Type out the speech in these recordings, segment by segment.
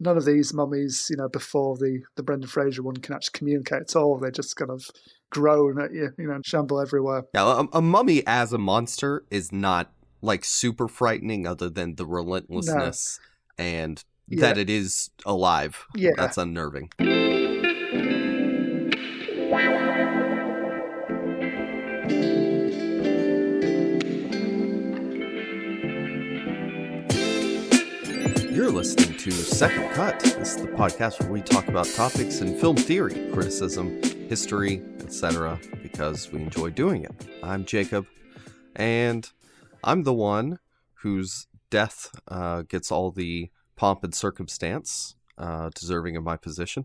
none of these mummies, before the Brendan Fraser one, can actually communicate at all. They just kind of groan at you, and shamble everywhere. Yeah, a mummy as a monster is not like super frightening, other than the relentlessness and that it is alive. Yeah. That's unnerving. You're listening to Second Cut. This is the podcast where we talk about topics in film theory, criticism, history, etc., because we enjoy doing it. I'm Jacob, and I'm the one whose death gets all the pomp and circumstance deserving of my position.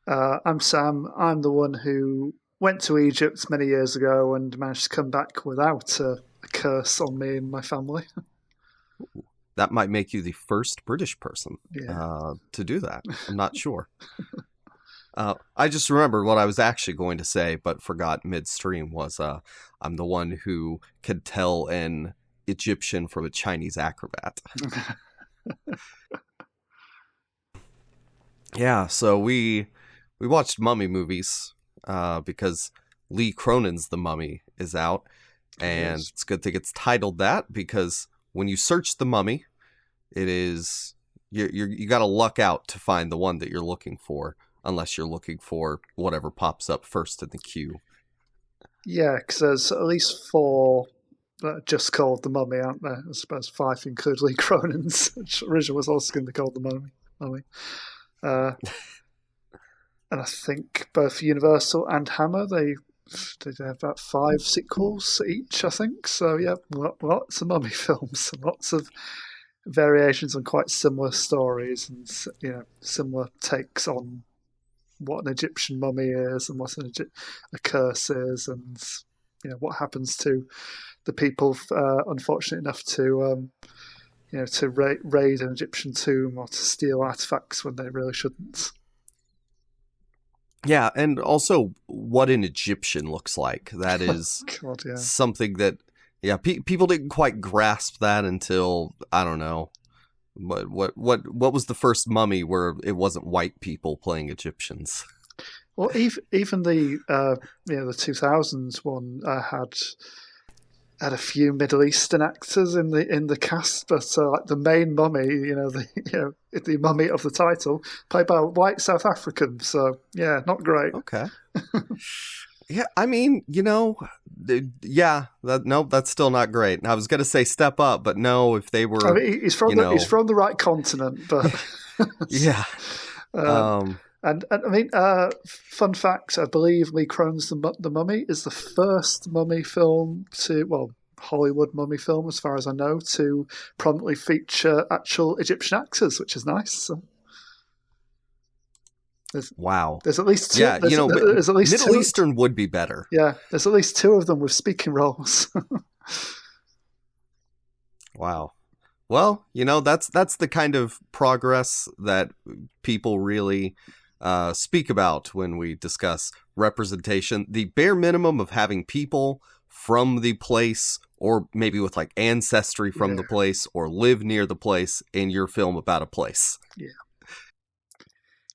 I'm Sam. I'm the one who went to Egypt many years ago and managed to come back without a curse on me and my family. That might make you the first British person to do that. I'm not sure. I just remembered what I was actually going to say, but forgot midstream was I'm the one who could tell an Egyptian from a Chinese acrobat. Yeah, so we watched mummy movies because Lee Cronin's The Mummy is out, and it's a good thing it's titled that, because when you search The Mummy, it is you got to luck out to find the one that you're looking for, unless you're looking for whatever pops up first in the queue. Yeah, because there's at least 4 that are just called The Mummy, aren't there? I suppose 5 include Lee Cronin's, which originally was also going to be called The Mummy. And I think both Universal and Hammer, they have about 5 sequels each, I think. So yeah, lots of mummy films, and lots of variations on quite similar stories, and similar takes on what an Egyptian mummy is and what a curse is, and what happens to the people unfortunate enough to to raid an Egyptian tomb or to steal artifacts when they really shouldn't. Yeah, and also what an Egyptian looks like. That is something that, people didn't quite grasp that until, I don't know, what was the first mummy where it wasn't white people playing Egyptians? Well, even the the 2000s one had a few Middle Eastern actors in the cast, but like the main mummy, the mummy of the title, played by a white South African. So yeah, not great. Okay. Yeah, I mean, that's still not great. I was gonna say step up, but no, if they were, he's from the right continent, but yeah. And I mean, fun fact, I believe Lee Cronin's The Mummy is the first mummy film Hollywood mummy film, as far as I know, to prominently feature actual Egyptian actors, which is nice. So wow. There's at least 2. Yeah, there's at least Middle 2. Eastern would be better. Yeah, there's at least 2 of them with speaking roles. Wow. Well, that's the kind of progress that people really speak about when we discuss representation. The bare minimum of having people from the place, or maybe with like ancestry from the place, or live near the place in your film about a place.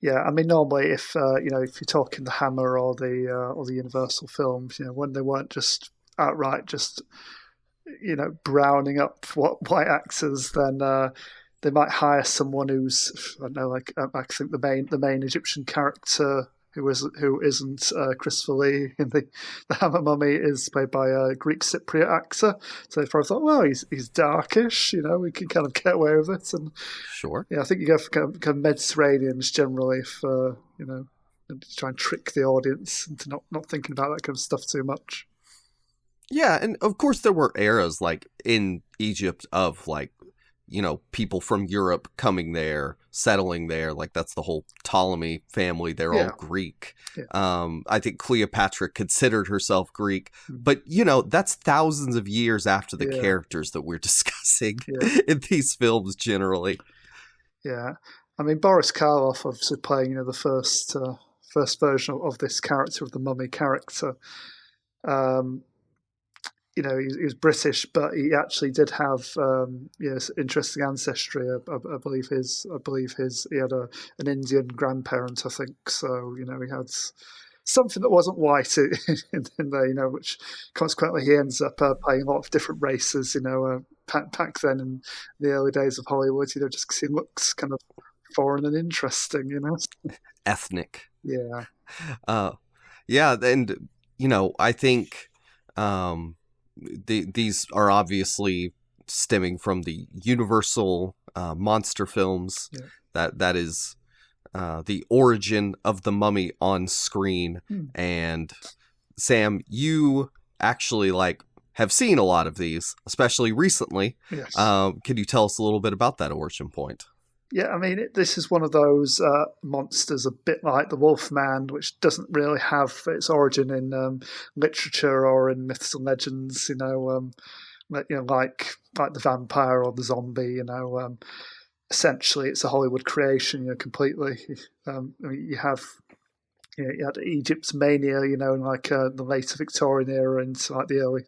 Yeah. I mean, normally if you're talking the Hammer or the Universal films, when they weren't just outright just browning up white actors, then they might hire someone who's, I don't know, like I think the main Egyptian character who isn't Christopher Lee in the Hammer Mummy is played by a Greek Cypriot actor. So they probably thought, well, he's darkish, we can kind of get away with it. And sure, I think you go for kind of Mediterraneans generally for to try and trick the audience into not thinking about that kind of stuff too much. Yeah, and of course there were eras like in Egypt of like, people from Europe coming there, settling there. Like that's the whole Ptolemy family. They're all Greek. Yeah. I think Cleopatra considered herself Greek, but that's thousands of years after the characters that we're discussing in these films generally. Yeah. I mean, Boris Karloff obviously playing, the first version of this character, of the mummy character. he was British, but he actually did have interesting ancestry. I believe he had an Indian grandparent, I think. So he had something that wasn't white in there, which consequently he ends up playing a lot of different races. Back then in the early days of Hollywood, just because he looks kind of foreign and interesting, ethnic. Yeah. Yeah, and I think these are obviously stemming from the Universal monster films. Yeah. That is the origin of the mummy on screen. And Sam, you actually have seen a lot of these, especially recently. Yes. Can you tell us a little bit about that origin point? Yeah, I mean, this is one of those monsters, a bit like the Wolfman, which doesn't really have its origin in literature or in myths and legends. Like the vampire or the zombie. Essentially, it's a Hollywood creation. Completely. You had Egyptomania. In the later Victorian era into the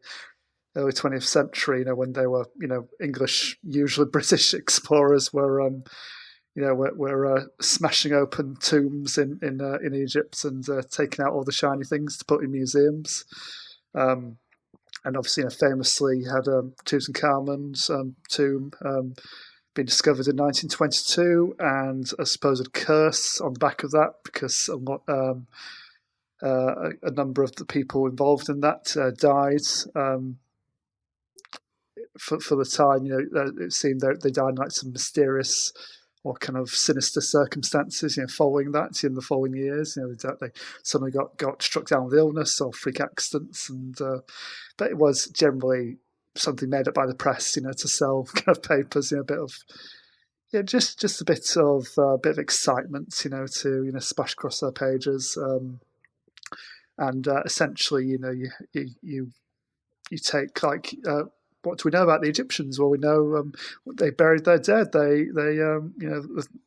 early 20th century, when they were, English, usually British explorers were, were smashing open tombs in Egypt and taking out all the shiny things to put in museums. And obviously, famously, you had Tutankhamun's tomb being discovered in 1922, and a supposed curse on the back of that because a number of the people involved in that died. For the time, it seemed they died in some mysterious or kind of sinister circumstances. Following that, in the following years, they suddenly got struck down with illness or freak accidents, and but it was generally something made up by the press, to sell kind of papers. A bit of just a bit of excitement, to splash across their pages, and essentially, you take what do we know about the Egyptians? Well, we know they buried their dead. They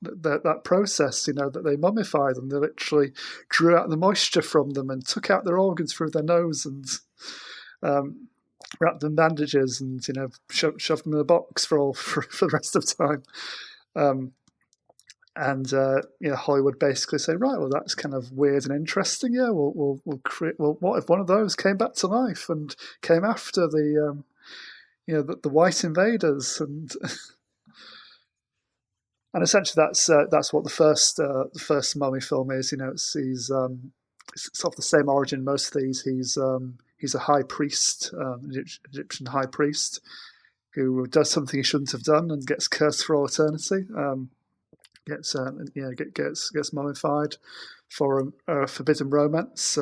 that process, that they mummified them. They literally drew out the moisture from them and took out their organs through their nose and wrapped them in bandages and shoved them in a box for the rest of the time. Hollywood basically say, right, well, that's kind of weird and interesting. Yeah, we'll create. Well, what if one of those came back to life and came after the the white invaders, and essentially that's what the first mummy film is. It's of the same origin. Most of these, he's a high priest, Egyptian high priest, who does something he shouldn't have done and gets cursed for all eternity. Gets mummified for a forbidden romance.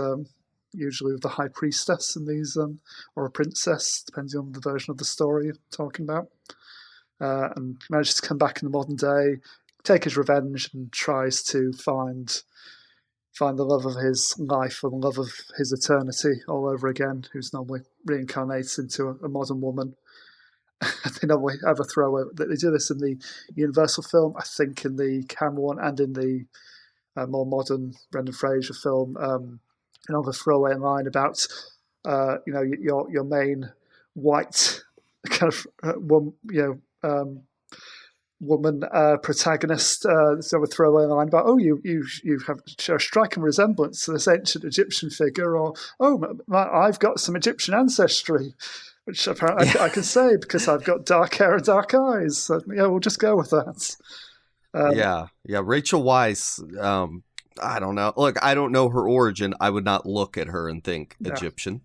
Usually with the high priestess in these, or a princess, depending on the version of the story you're talking about, and manages to come back in the modern day, take his revenge, and tries to find the love of his life and the love of his eternity all over again, who's normally reincarnates into a modern woman. They normally have a throwaway. They do this in the Universal film, I think, in the Hammer one, and in the more modern Brendan Fraser film. Another throwaway line about your main white kind of woman protagonist. There's a throwaway line about, oh, you have a striking resemblance to this ancient Egyptian figure, or I've got some Egyptian ancestry, which apparently I can say because I've got dark hair and dark eyes. So, we'll just go with that. Rachel Weisz. I don't know. Look, I don't know her origin. I would not look at her and think Egyptian.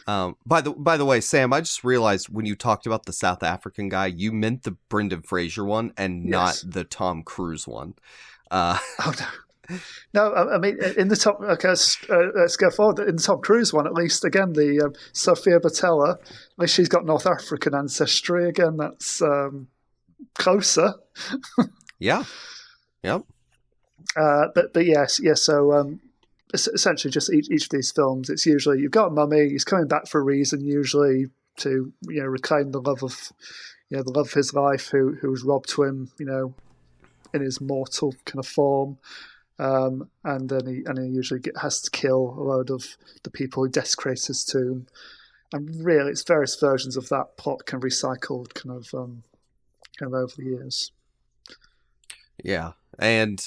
No. By the way, Sam, I just realized when you talked about the South African guy, you meant the Brendan Fraser one and not the Tom Cruise one. Oh no. No, I mean, in the top. Okay, let's go forward. In the Tom Cruise one, at least, again, the Sophia Botella. At least she's got North African ancestry. Again, that's closer. Yeah. Yep. But yes. So essentially, just each of these films, it's usually you've got a mummy. He's coming back for a reason, usually to reclaim the love of the love of his life, who was robbed to him, in his mortal kind of form. And then he usually has to kill a load of the people who desecrate his tomb. And really, it's various versions of that plot kind of recycled, kind of over the years. Yeah, and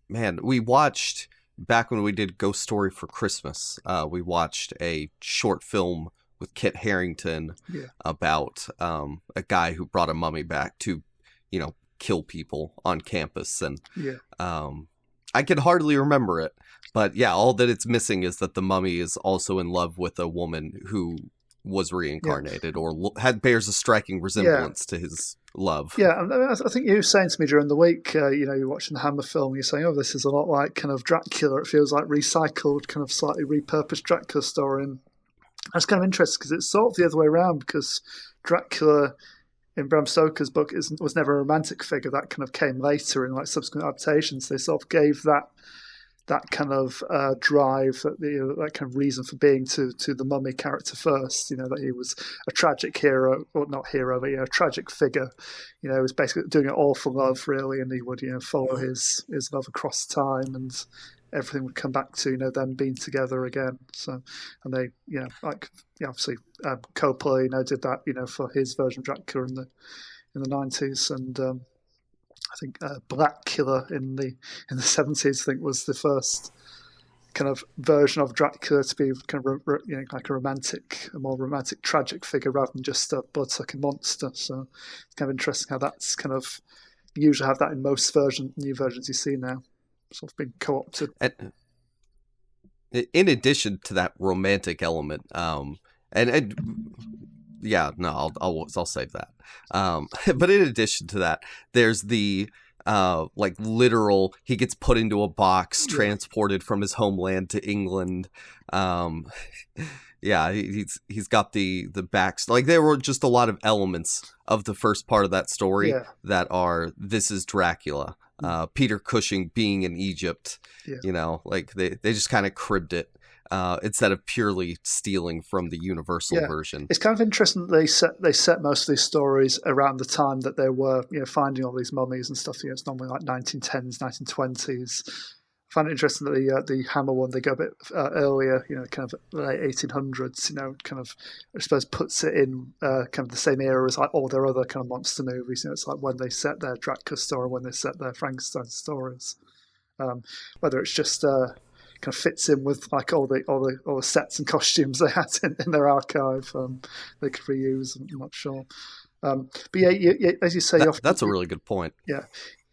man, we watched back when we did Ghost Story for Christmas. We watched a short film with Kit Harington about a guy who brought a mummy back to, kill people on campus, and I can hardly remember it, but yeah, all that it's missing is that the mummy is also in love with a woman who was reincarnated or bears a striking resemblance to his love. Yeah, and I think you were saying to me during the week, you're watching the Hammer film, you're saying, oh, this is a lot like kind of Dracula. It feels like recycled, kind of slightly repurposed Dracula story. And that's kind of interesting because it's sort of the other way around, because Dracula in Bram Stoker's book was never a romantic figure. That kind of came later in like subsequent adaptations. They sort of gave that kind of drive, that kind of reason for being to the mummy character first, that he was a tragic hero, or not hero, but a tragic figure. He was basically doing it all for love, really, and he would follow his love across time, and everything would come back to them being together again. So, and they obviously Coppola did that for his version of Dracula in the 90s, and I think Blackula in the 70s, I think, was the first kind of version of Dracula to be kind of like a more romantic, tragic figure rather than just a blood-sucking monster. So it's kind of interesting how that's kind of, you usually have that in most new versions you see now, sort of being co-opted. And in addition to that romantic element, yeah, no, I'll save that. But in addition to that, there's the literal, he gets put into a box, transported from his homeland to England. Yeah, he's got the backs. Like, there were just a lot of elements of the first part of that story that are, this is Dracula. Peter Cushing being in Egypt, they just kind of cribbed it. Instead of purely stealing from the Universal version. It's kind of interesting that they set most of these stories around the time that they were finding all these mummies and stuff. It's normally like 1910s, 1920s. I find it interesting that the Hammer one, they go a bit earlier, kind of late 1800s, kind of, I suppose, puts it in kind of the same era as like all their other kind of monster movies. It's like when they set their Dracula story, when they set their Frankenstein stories. Whether it's just kind of fits in with like all the sets and costumes they had in their archive, they could reuse. I'm not sure, but as you say, that's a really good point. Yeah,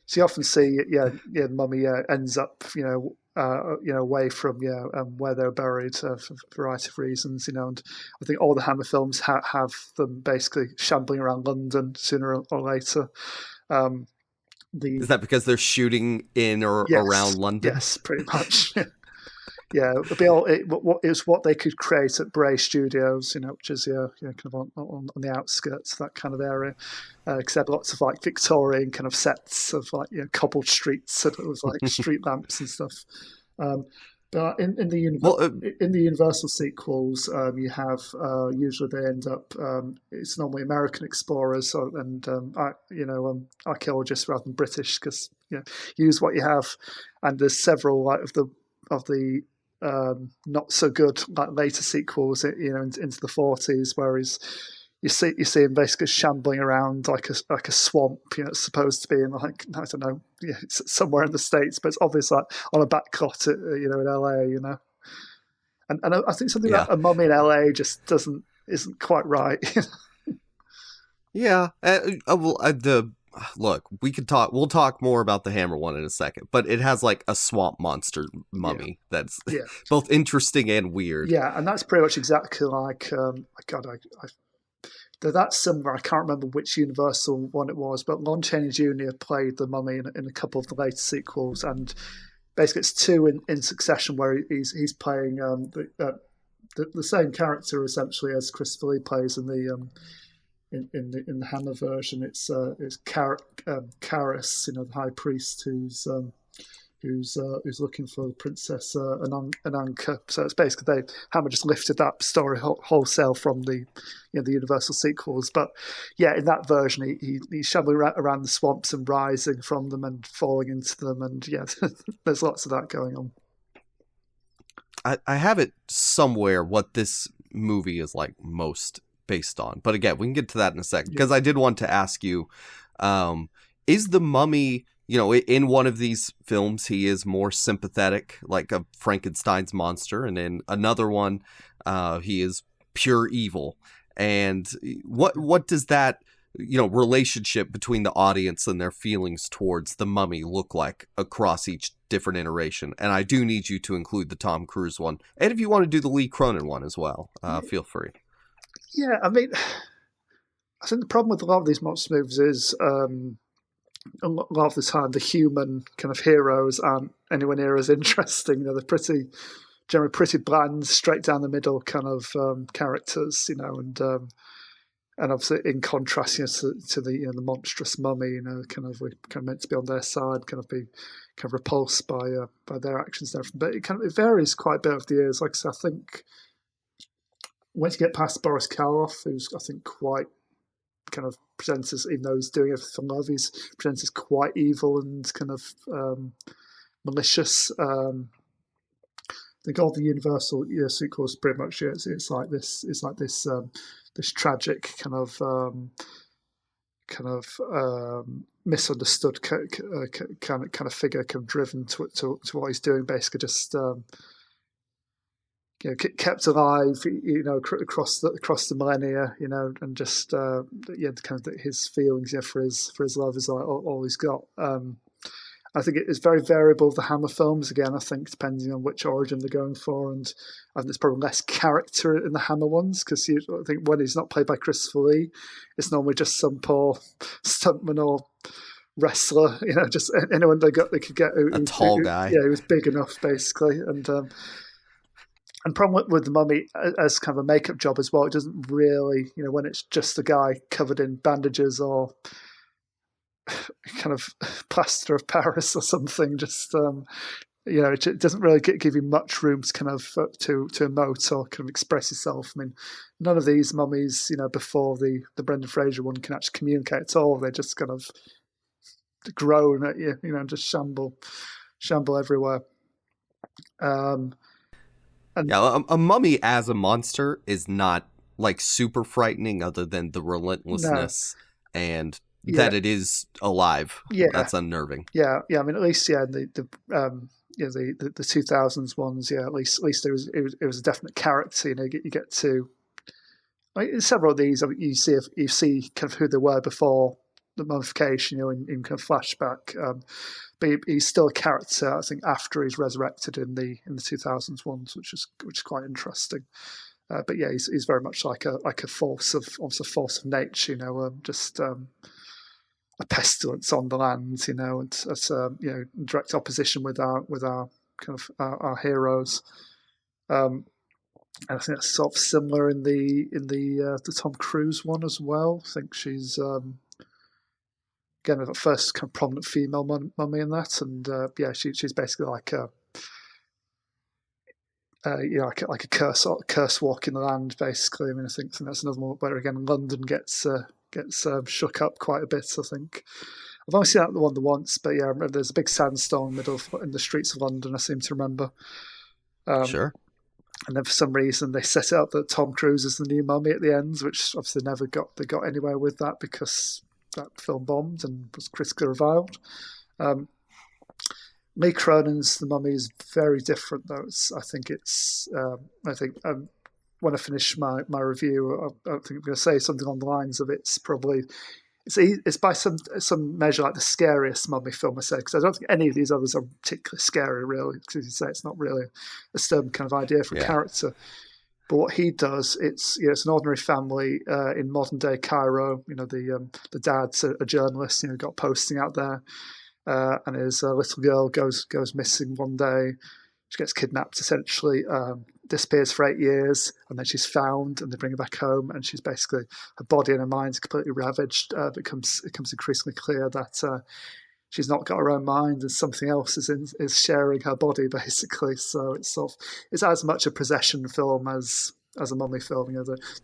so you often see, the mummy ends up, away from where they're buried for a variety of reasons, and I think all the Hammer films have them basically shambling around London sooner or later. Is that because they're shooting in or around London? Yes, pretty much. Yeah, it's what they could create at Bray Studios, which is kind of on the outskirts of that kind of area. Because they had lots of like Victorian kind of sets of like cobbled streets, and it was like street lamps and stuff. But in the Universal sequels, you have usually they end up. It's normally American explorers and archaeologists rather than British, because use what you have. And there's several like of the not so good like later sequels, into the 40s, where you see him basically shambling around like a swamp. It's supposed to be in like, I don't know, it's somewhere in the States, but it's obviously like on a back cot, in LA. And I think something about a mummy in LA just isn't quite right. Yeah, look, we'll talk more about the Hammer one in a second, but it has like a swamp monster mummy that's both interesting and weird. Yeah, and that's pretty much exactly like, that's similar. I can't remember which Universal one it was, but Lon Chaney Jr. played the mummy in a couple of the later sequels, and basically it's two in succession where he's playing the same character essentially as Christopher Lee plays in the in the Hammer version. It's Karis, the high priest who's looking for Princess Ananka. So it's basically Hammer just lifted that story wholesale from the the Universal sequels. But in that version he's shambling around the swamps and rising from them and falling into them, and there's lots of that going on. I have it somewhere what this movie is like most based on. But again, we can get to that in a second, because I did want to ask you, is the mummy, in one of these films, he is more sympathetic, like a Frankenstein's monster, and in another one, he is pure evil. And what does that relationship between the audience and their feelings towards the mummy look like across each different iteration? And I do need you to include the Tom Cruise one, and if you want to do the Lee Cronin one as well, feel free. Yeah, I mean, I think the problem with a lot of these monster movies is a lot of the time the human kind of heroes aren't anywhere near as interesting. They're generally pretty bland, straight down the middle kind of characters, and obviously in contrast, to the the monstrous mummy, kind of we're kind of meant to be on their side, kind of be kind of repulsed by their actions and everything. But it varies quite a bit over the years. Like I said, I think once you get past Boris Karloff, who's I think quite kind of presents as, even though he's doing everything for love, he's presents as quite evil and kind of malicious. I think all the Universal sequels pretty much it's like this this tragic kind of misunderstood kind of figure, kind of driven to what he's doing, basically just kept alive, across the millennia, and just kind of his feelings, for his love is like all he's got. I think it's very variable, the Hammer films, again, I think, depending on which origin they're going for. And I think there's probably less character in the Hammer ones, because I think when he's not played by Christopher Lee, it's normally just some poor stuntman or wrestler, just anyone they could get. A tall guy. Yeah, he was big enough, basically. And problem with the mummy as kind of a makeup job as well, it doesn't really, when it's just a guy covered in bandages or kind of plaster of Paris or something, just it doesn't really give you much room to kind of to emote or kind of express yourself. I mean, none of these mummies, before the Brendan Fraser one, can actually communicate at all. They just kind of groan at you, and just shamble everywhere. And a mummy as a monster is not like super frightening, other than the relentlessness and that it is alive. Yeah, that's unnerving. Yeah. I mean, at least the 2000s ones. Yeah, at least it was a definite character. You get to, in several of these, you see kind of who they were before the mummification. In kind of flashback. But he's still a character, I think, after he's resurrected in the 2000s ones, which is quite interesting. But yeah, he's very much like a force of nature. Just a pestilence on the land, and it's direct opposition with our kind of our heroes. And I think that's sort of similar in the Tom Cruise one as well. I think she's again the first kind of prominent female mummy in that, and she's basically like a like a curse walking the land, basically. I mean, I think that's another one where again London gets shook up quite a bit. I think I've only seen that one once, but yeah, I remember there's a big sandstorm in the streets of London, I seem to remember. Sure. And then for some reason they set it up that Tom Cruise is the new mummy at the end, which obviously they got anywhere with that because that film bombed and was critically reviled. Lee Cronin's The Mummy is very different, though. I think when I finish my review, I think I'm going to say something on the lines of it's by some measure like the scariest mummy film I say, because I don't think any of these others are particularly scary, really, because you say it's not really a stern kind of idea for a character. But what he does, it's an ordinary family in modern day Cairo. The dad's a journalist, got posting out there, and his little girl goes missing one day. She gets kidnapped, essentially, disappears for 8 years, and then she's found, and they bring her back home, and she's basically, her body and her mind's completely ravaged. It becomes increasingly clear that she's not got her own mind, and something else is sharing her body, basically. So it's as much a possession film as a mummy film.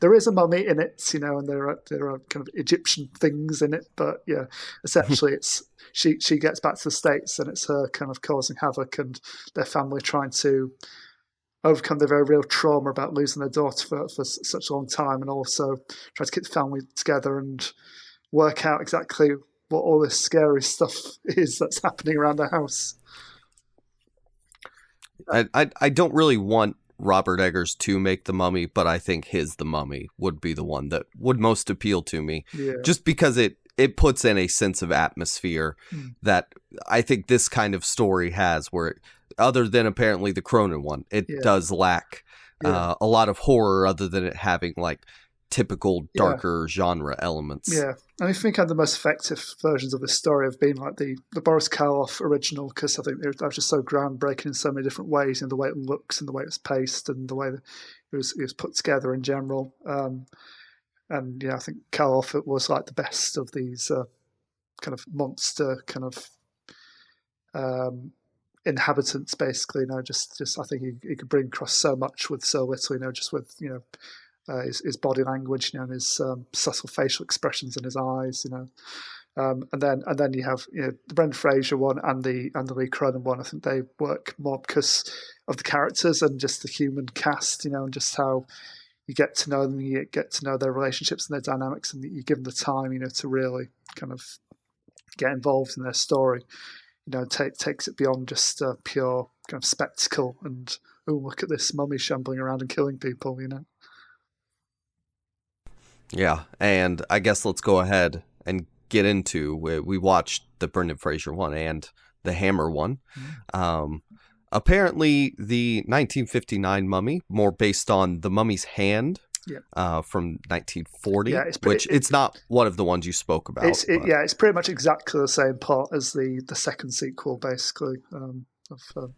There is a mummy in it, and there are kind of Egyptian things in it, but yeah, essentially it's she gets back to the States, and it's her kind of causing havoc, and their family trying to overcome the very real trauma about losing their daughter for such a long time, and also try to keep the family together and work out exactly what all this scary stuff is that's happening around the house. I don't really want Robert Eggers to make The Mummy, but I think his The Mummy would be the one that would most appeal to me, just because it puts in a sense of atmosphere that I think this kind of story has, where other than apparently the Cronin one, it does lack a lot of horror other than it having like typical darker genre elements. Yeah, and I think the most effective versions of the story have been like the Boris Karloff original, because I think they were just so groundbreaking in so many different ways, the way it looks and the way it was paced and the way that it was put together in general. And I think Karloff was like the best of these kind of monster kind of inhabitants, basically. Just I think he could bring across so much with so little. Just with his body language, and his subtle facial expressions in his eyes, and then you have the Brendan Fraser one and the Lee Cronin one. I think they work more because of the characters and just the human cast, and just how you get to know them, you get to know their relationships and their dynamics, and you give them the time, to really kind of get involved in their story. Takes it beyond just pure kind of spectacle and look at this mummy shambling around and killing people. Yeah, and I guess let's go ahead and get into, we watched the Brendan Fraser one and the Hammer one. Apparently the 1959 Mummy, more based on The Mummy's Hand from 1940, it's not one of the ones you spoke about. It's pretty much exactly the same plot as the second sequel, basically, of the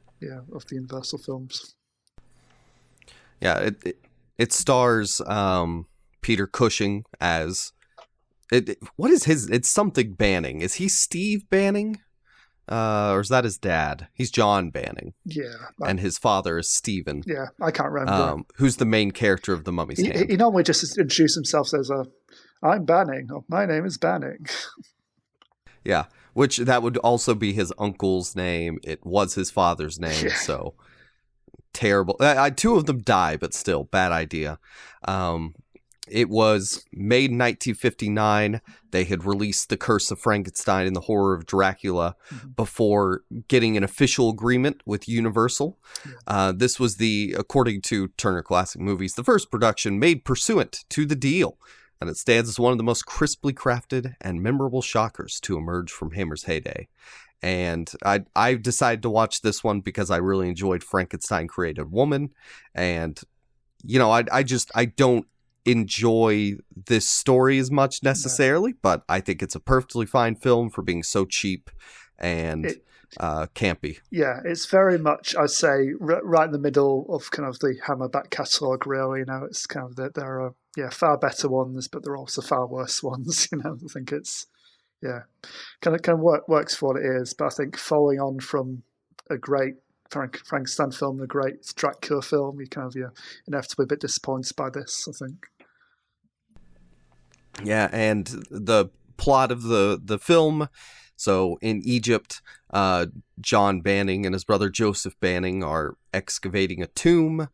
Universal films. Yeah, it stars Peter Cushing as what is his? It's something Banning. Is he Steve Banning? Or is that his dad? He's John Banning. Yeah. And his father is Stephen. Yeah, I can't remember. Who's the main character of The Mummy's Hand? He normally just introduces himself as I'm Banning. Oh, my name is Banning. Yeah, which that would also be his uncle's name. It was his father's name, so terrible. Two of them die, but still, bad idea. It was made in 1959. They had released The Curse of Frankenstein and The Horror of Dracula before getting an official agreement with Universal. This was according to Turner Classic Movies, the first production made pursuant to the deal. And it stands as one of the most crisply crafted and memorable shockers to emerge from Hammer's heyday. And I decided to watch this one because I really enjoyed Frankenstein Created Woman. And, I don't enjoy this story as much necessarily, but I think it's a perfectly fine film for being so cheap and campy. Yeah, it's very much, I'd say, right in the middle of kind of the Hammer back catalogue, really. It's kind of that there are far better ones, but there are also far worse ones. I think it's kind of works for what it is. But I think following on from a great Frankenstein film, a great Dracula film, you kind of inevitably a bit disappointed by this, I think. Yeah, and the plot of the film, so in Egypt, John Banning and his brother Joseph Banning are excavating a tomb.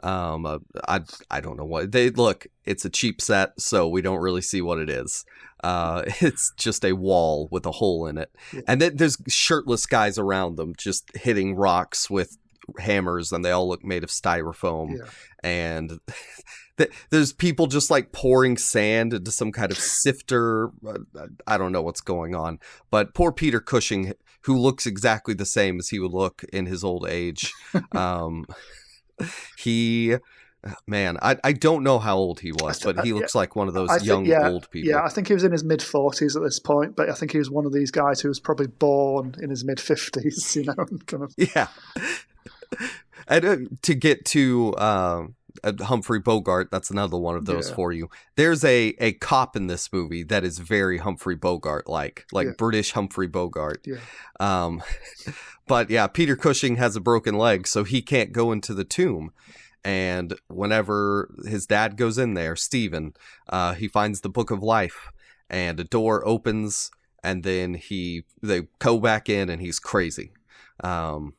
I don't know what they look. It's a cheap set, so we don't really see what it is. It's just a wall with a hole in it, and then there's shirtless guys around them just hitting rocks with hammers, and they all look made of styrofoam, and there's people just like pouring sand into some kind of sifter. I don't know what's going on, but poor Peter Cushing, who looks exactly the same as he would look in his old age. I don't know how old he was, but he looks like one of those old people. Yeah, I think he was in his mid-40s at this point, but I think he was one of these guys who was probably born in his mid-50s, kind of. Yeah. And to get to Humphrey Bogart, that's another one of those for you. There's a cop in this movie that is very Humphrey Bogart like British Humphrey Bogart. Yeah. But yeah, Peter Cushing has a broken leg, so he can't go into the tomb. And whenever his dad goes in there, Stephen, he finds the Book of Life, and a door opens, and then they go back in, and he's crazy. And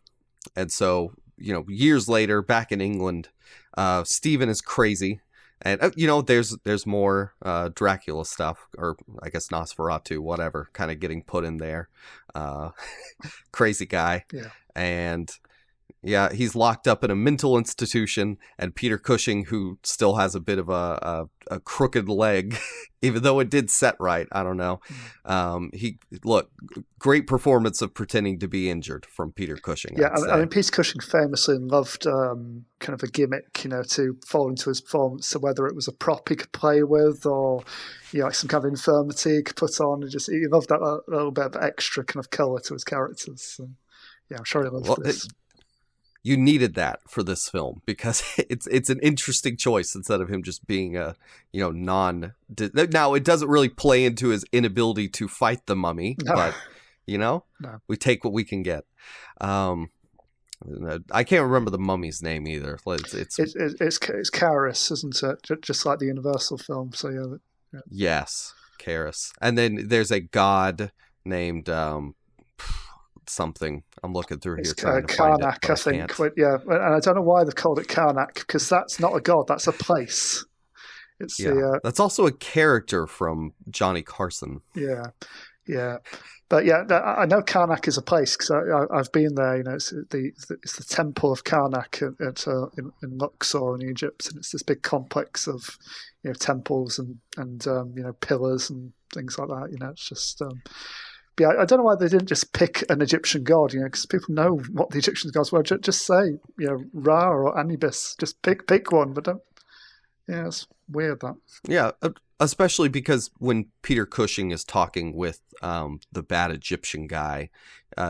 so years later, back in England, Stephen is crazy. And, there's more Dracula stuff, or I guess Nosferatu, whatever, kind of getting put in there. Crazy guy. Yeah. And, yeah, he's locked up in a mental institution, and Peter Cushing, who still has a bit of a crooked leg, even though it did set right, I don't know. Great performance of pretending to be injured from Peter Cushing. Yeah, I mean, Peter Cushing famously loved kind of a gimmick, to fall into his performance. So whether it was a prop he could play with, or like some kind of infirmity he could put on, he loved that little bit of extra kind of colour to his characters. So, yeah, I'm sure he loved this. You needed that for this film because it's an interesting choice instead of him just being a non. Now it doesn't really play into his inability to fight the mummy, but we take what we can get. I can't remember the mummy's name either. It's Karis, isn't it? Just like the Universal film. So yeah. Yes, Karis, and then there's a god named something. I'm looking through here trying to find it, Karnak, I think. And I don't know why they've called it Karnak, because that's not a god, that's a place. That's also a character from Johnny Carson. Yeah. But yeah, I know Karnak is a place because I've been there. It's the temple of Karnak in Luxor in Egypt, and it's this big complex of temples and pillars and things like that. It's just. Yeah, I don't know why they didn't just pick an Egyptian god, because people know what the Egyptian gods were. Just say, Ra or Anubis. Just pick one, but don't. Yeah, it's weird that. Yeah, especially because when Peter Cushing is talking with the bad Egyptian guy,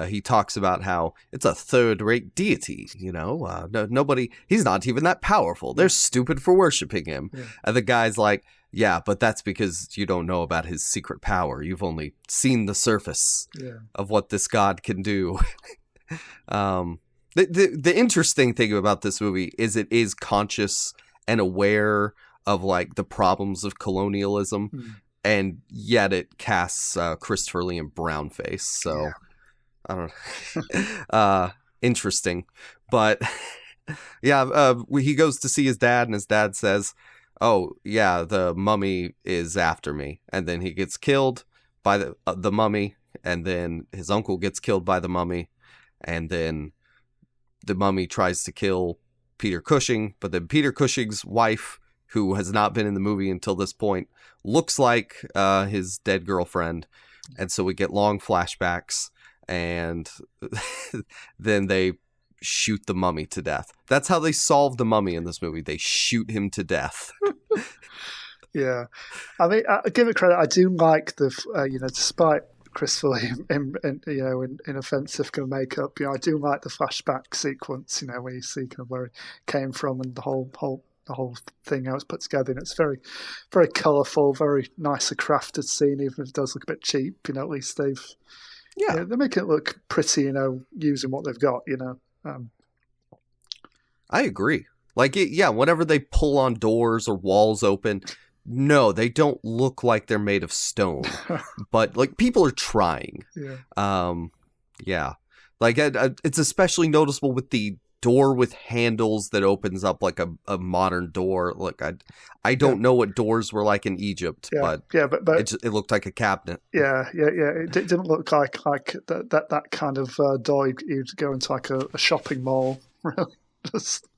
he talks about how it's a third-rate deity. Nobody. He's not even that powerful. They're stupid for worshiping him. Yeah. And the guy's like, yeah, but that's because you don't know about his secret power. You've only seen the surface of what this god can do. The interesting thing about this movie is it is conscious and aware of the problems of colonialism, and yet it casts Christopher Lee in brownface. So I don't know. Interesting. But he goes to see his dad, and his dad says, oh, yeah, the mummy is after me. And then he gets killed by the mummy, and then his uncle gets killed by the mummy, and then the mummy tries to kill Peter Cushing, but then Peter Cushing's wife, who has not been in the movie until this point, looks like his dead girlfriend. And so we get long flashbacks, and then they shoot the mummy to death. That's how they solve the mummy in this movie. They shoot him to death. Yeah. I mean, I give it credit. I do like despite Christopher Lee in offensive kind of makeup, I do like the flashback sequence, where you see kind of where it came from and the whole thing, how it's put together. And it's very, very colourful, very nicely crafted scene, even if it does look a bit cheap. At least they're making it look pretty, using what they've got, I agree. Whenever they pull on doors or walls open, no, they don't look like they're made of stone, but people are trying. It's especially noticeable with the door with handles that opens up like a modern door. I don't know what doors were like in Egypt, but it looked like a cabinet. It didn't look like that kind of door you'd go into a shopping mall. Really, just.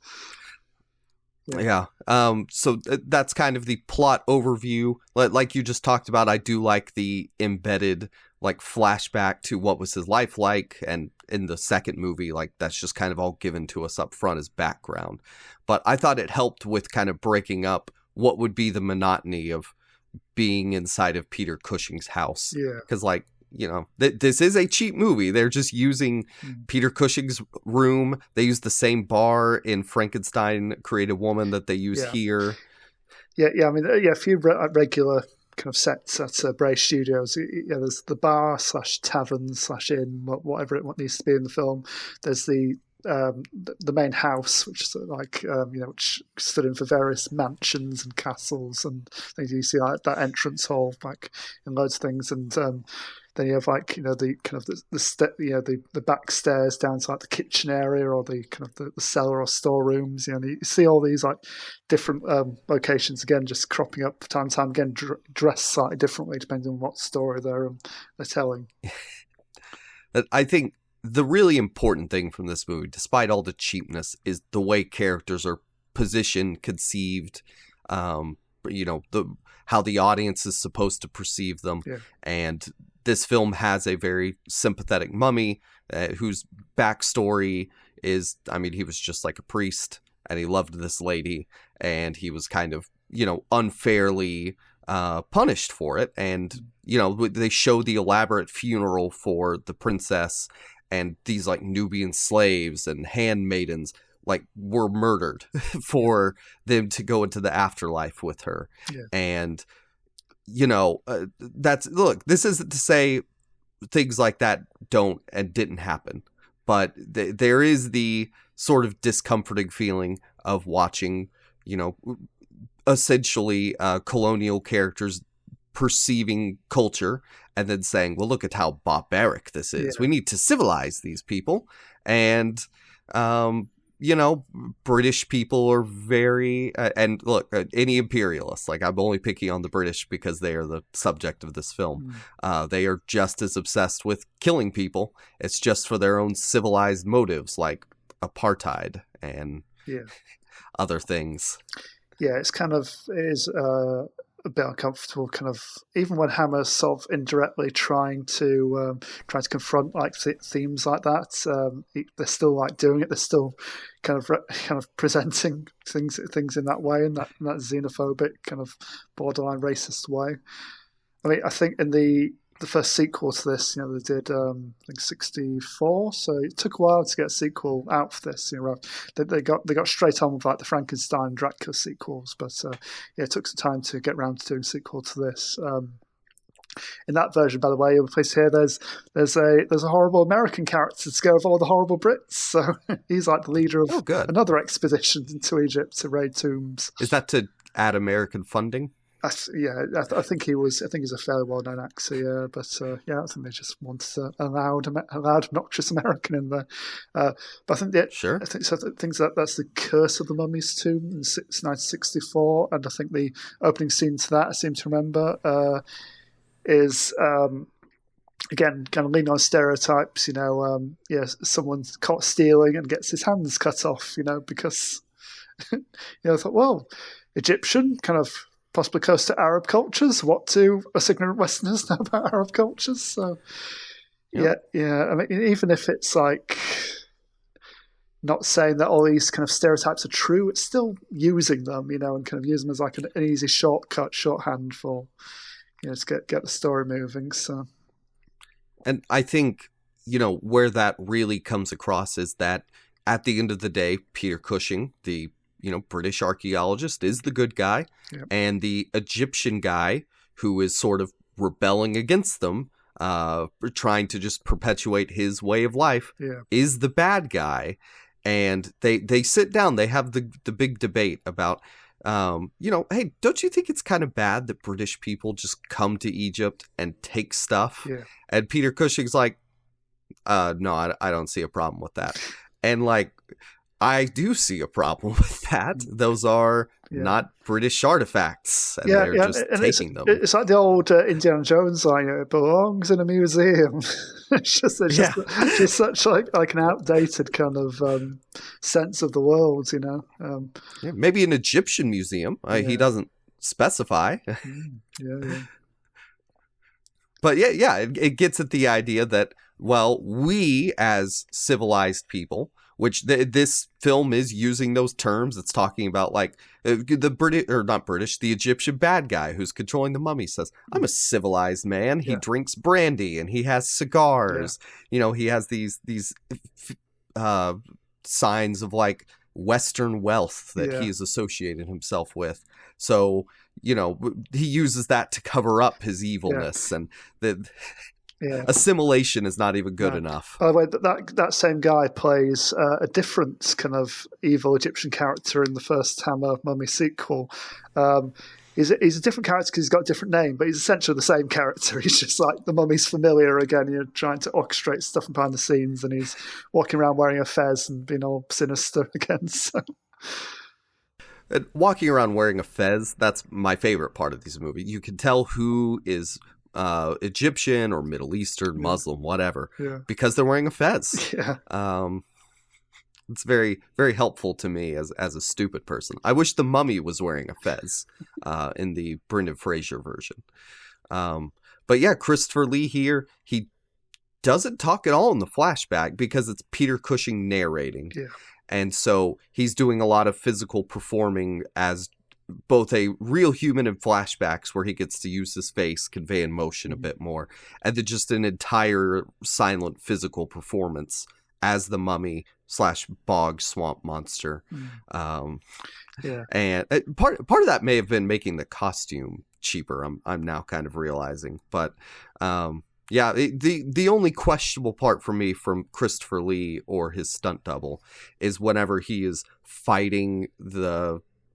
So that's kind of the plot overview. Like you just talked about, I do like the embedded flashback to what was his life like, and in the second movie, that's just kind of all given to us up front as background. But I thought it helped with kind of breaking up what would be the monotony of being inside of Peter Cushing's house. Because this is a cheap movie. They're just using Peter Cushing's room. They use the same bar in Frankenstein Creative Woman that they use here. I mean, a few regular kind of sets at Bray Studios. There's the bar / tavern / inn, whatever it needs to be in the film. There's the main house, which is which stood in for various mansions and castles and things. You see that entrance hall in loads of things, and Then you have like the kind of the back stairs down to like the kitchen area or the kind of the cellar or storerooms. You see all these like different locations again just cropping up time and time again, dressed slightly differently depending on what story they're telling. I think the really important thing from this movie, despite all the cheapness, is the way characters are positioned, conceived, how the audience is supposed to perceive them. Yeah. And this film has a very sympathetic mummy whose backstory is, he was just like a priest and he loved this lady and he was kind of, unfairly punished for it. And, they show the elaborate funeral for the princess, and these like Nubian slaves and handmaidens like were murdered for them to go into the afterlife with her. Yeah. And, this isn't to say things like that don't and didn't happen, but there is the sort of discomforting feeling of watching, essentially colonial characters perceiving culture and then saying, well, look at how barbaric this is. Yeah. We need to civilize these people. And, British people are very, and look, any imperialists, like I'm only picking on the British because they are the subject of this film. They are just as obsessed with killing people. It's just for their own civilized motives, like apartheid and other things. Yeah, it is a bit uncomfortable, kind of, even when Hammer's sort of indirectly trying to confront like themes like that. They're still like doing it. They're still kind of presenting things in that way, in that xenophobic kind of borderline racist way. I think in the first sequel to this, they did I think 1964, so it took a while to get a sequel out for this. They got straight on with like the Frankenstein and Dracula sequels, but it took some time to get around to doing a sequel to this. In that version, by the way, you'll please hear there's a horrible American character to go with all the horrible Brits. So he's like the leader of another expedition into Egypt to raid tombs. Is that to add American funding? I think he's a fairly well-known actor, yeah. But I think they just wanted a loud, obnoxious American in there. But I think sure. I think that's the Curse of the Mummy's Tomb in 1964, and I think the opening scene to that, I seem to remember, is again kind of leaning on stereotypes. Someone's caught stealing and gets his hands cut off. Because I thought, well, Egyptian kind of. Possibly close to Arab cultures. What do us ignorant Westerners know about Arab cultures? So, yeah. Even if it's like not saying that all these kind of stereotypes are true, it's still using them, and kind of using them as like an easy shorthand for, to get the story moving. So, and I think where that really comes across is that at the end of the day, Peter Cushing, the British archaeologist, is the good guy. Yep. And the Egyptian guy who is sort of rebelling against them, trying to just perpetuate his way of life, is the bad guy. And they sit down, they have the big debate about, hey, don't you think it's kind of bad that British people just come to Egypt and take stuff? Yeah. And Peter Cushing's like, no, I don't see a problem with that. And like, I do see a problem with that. Those are not British artifacts, and they're just taking them. It's like the old Indiana Jones line, it belongs in a museum. it's just such like an outdated kind of sense of the world, Maybe an Egyptian museum. He doesn't specify. But it gets at the idea that, well, we as civilized people, which this film is using those terms. It's talking about like the Egyptian bad guy who's controlling the mummy says, I'm a civilized man. He drinks brandy and he has cigars. He has these signs of like Western wealth that he has associated himself with. So, he uses that to cover up his evilness and assimilation is not even good enough. By the way, that same guy plays a different kind of evil Egyptian character in the first Hammer Mummy sequel. he's a different character because he's got a different name, but he's essentially the same character. He's just like the mummy's familiar again, trying to orchestrate stuff behind the scenes, and he's walking around wearing a fez and being all sinister again. So. Walking around wearing a fez, that's my favorite part of these movies. You can tell who is Egyptian or Middle Eastern, Muslim, whatever, because they're wearing a fez. Yeah. It's very, very helpful to me as a stupid person. I wish the mummy was wearing a fez in the Brendan Fraser version. But yeah, Christopher Lee here, he doesn't talk at all in the flashback because it's Peter Cushing narrating. Yeah. And so he's doing a lot of physical performing as both a real human in flashbacks where he gets to use his face, convey emotion a bit more, and then just an entire silent physical performance as the mummy / bog swamp monster. And part of that may have been making the costume cheaper. I'm now kind of realizing, but yeah, the only questionable part for me from Christopher Lee or his stunt double is whenever he is fighting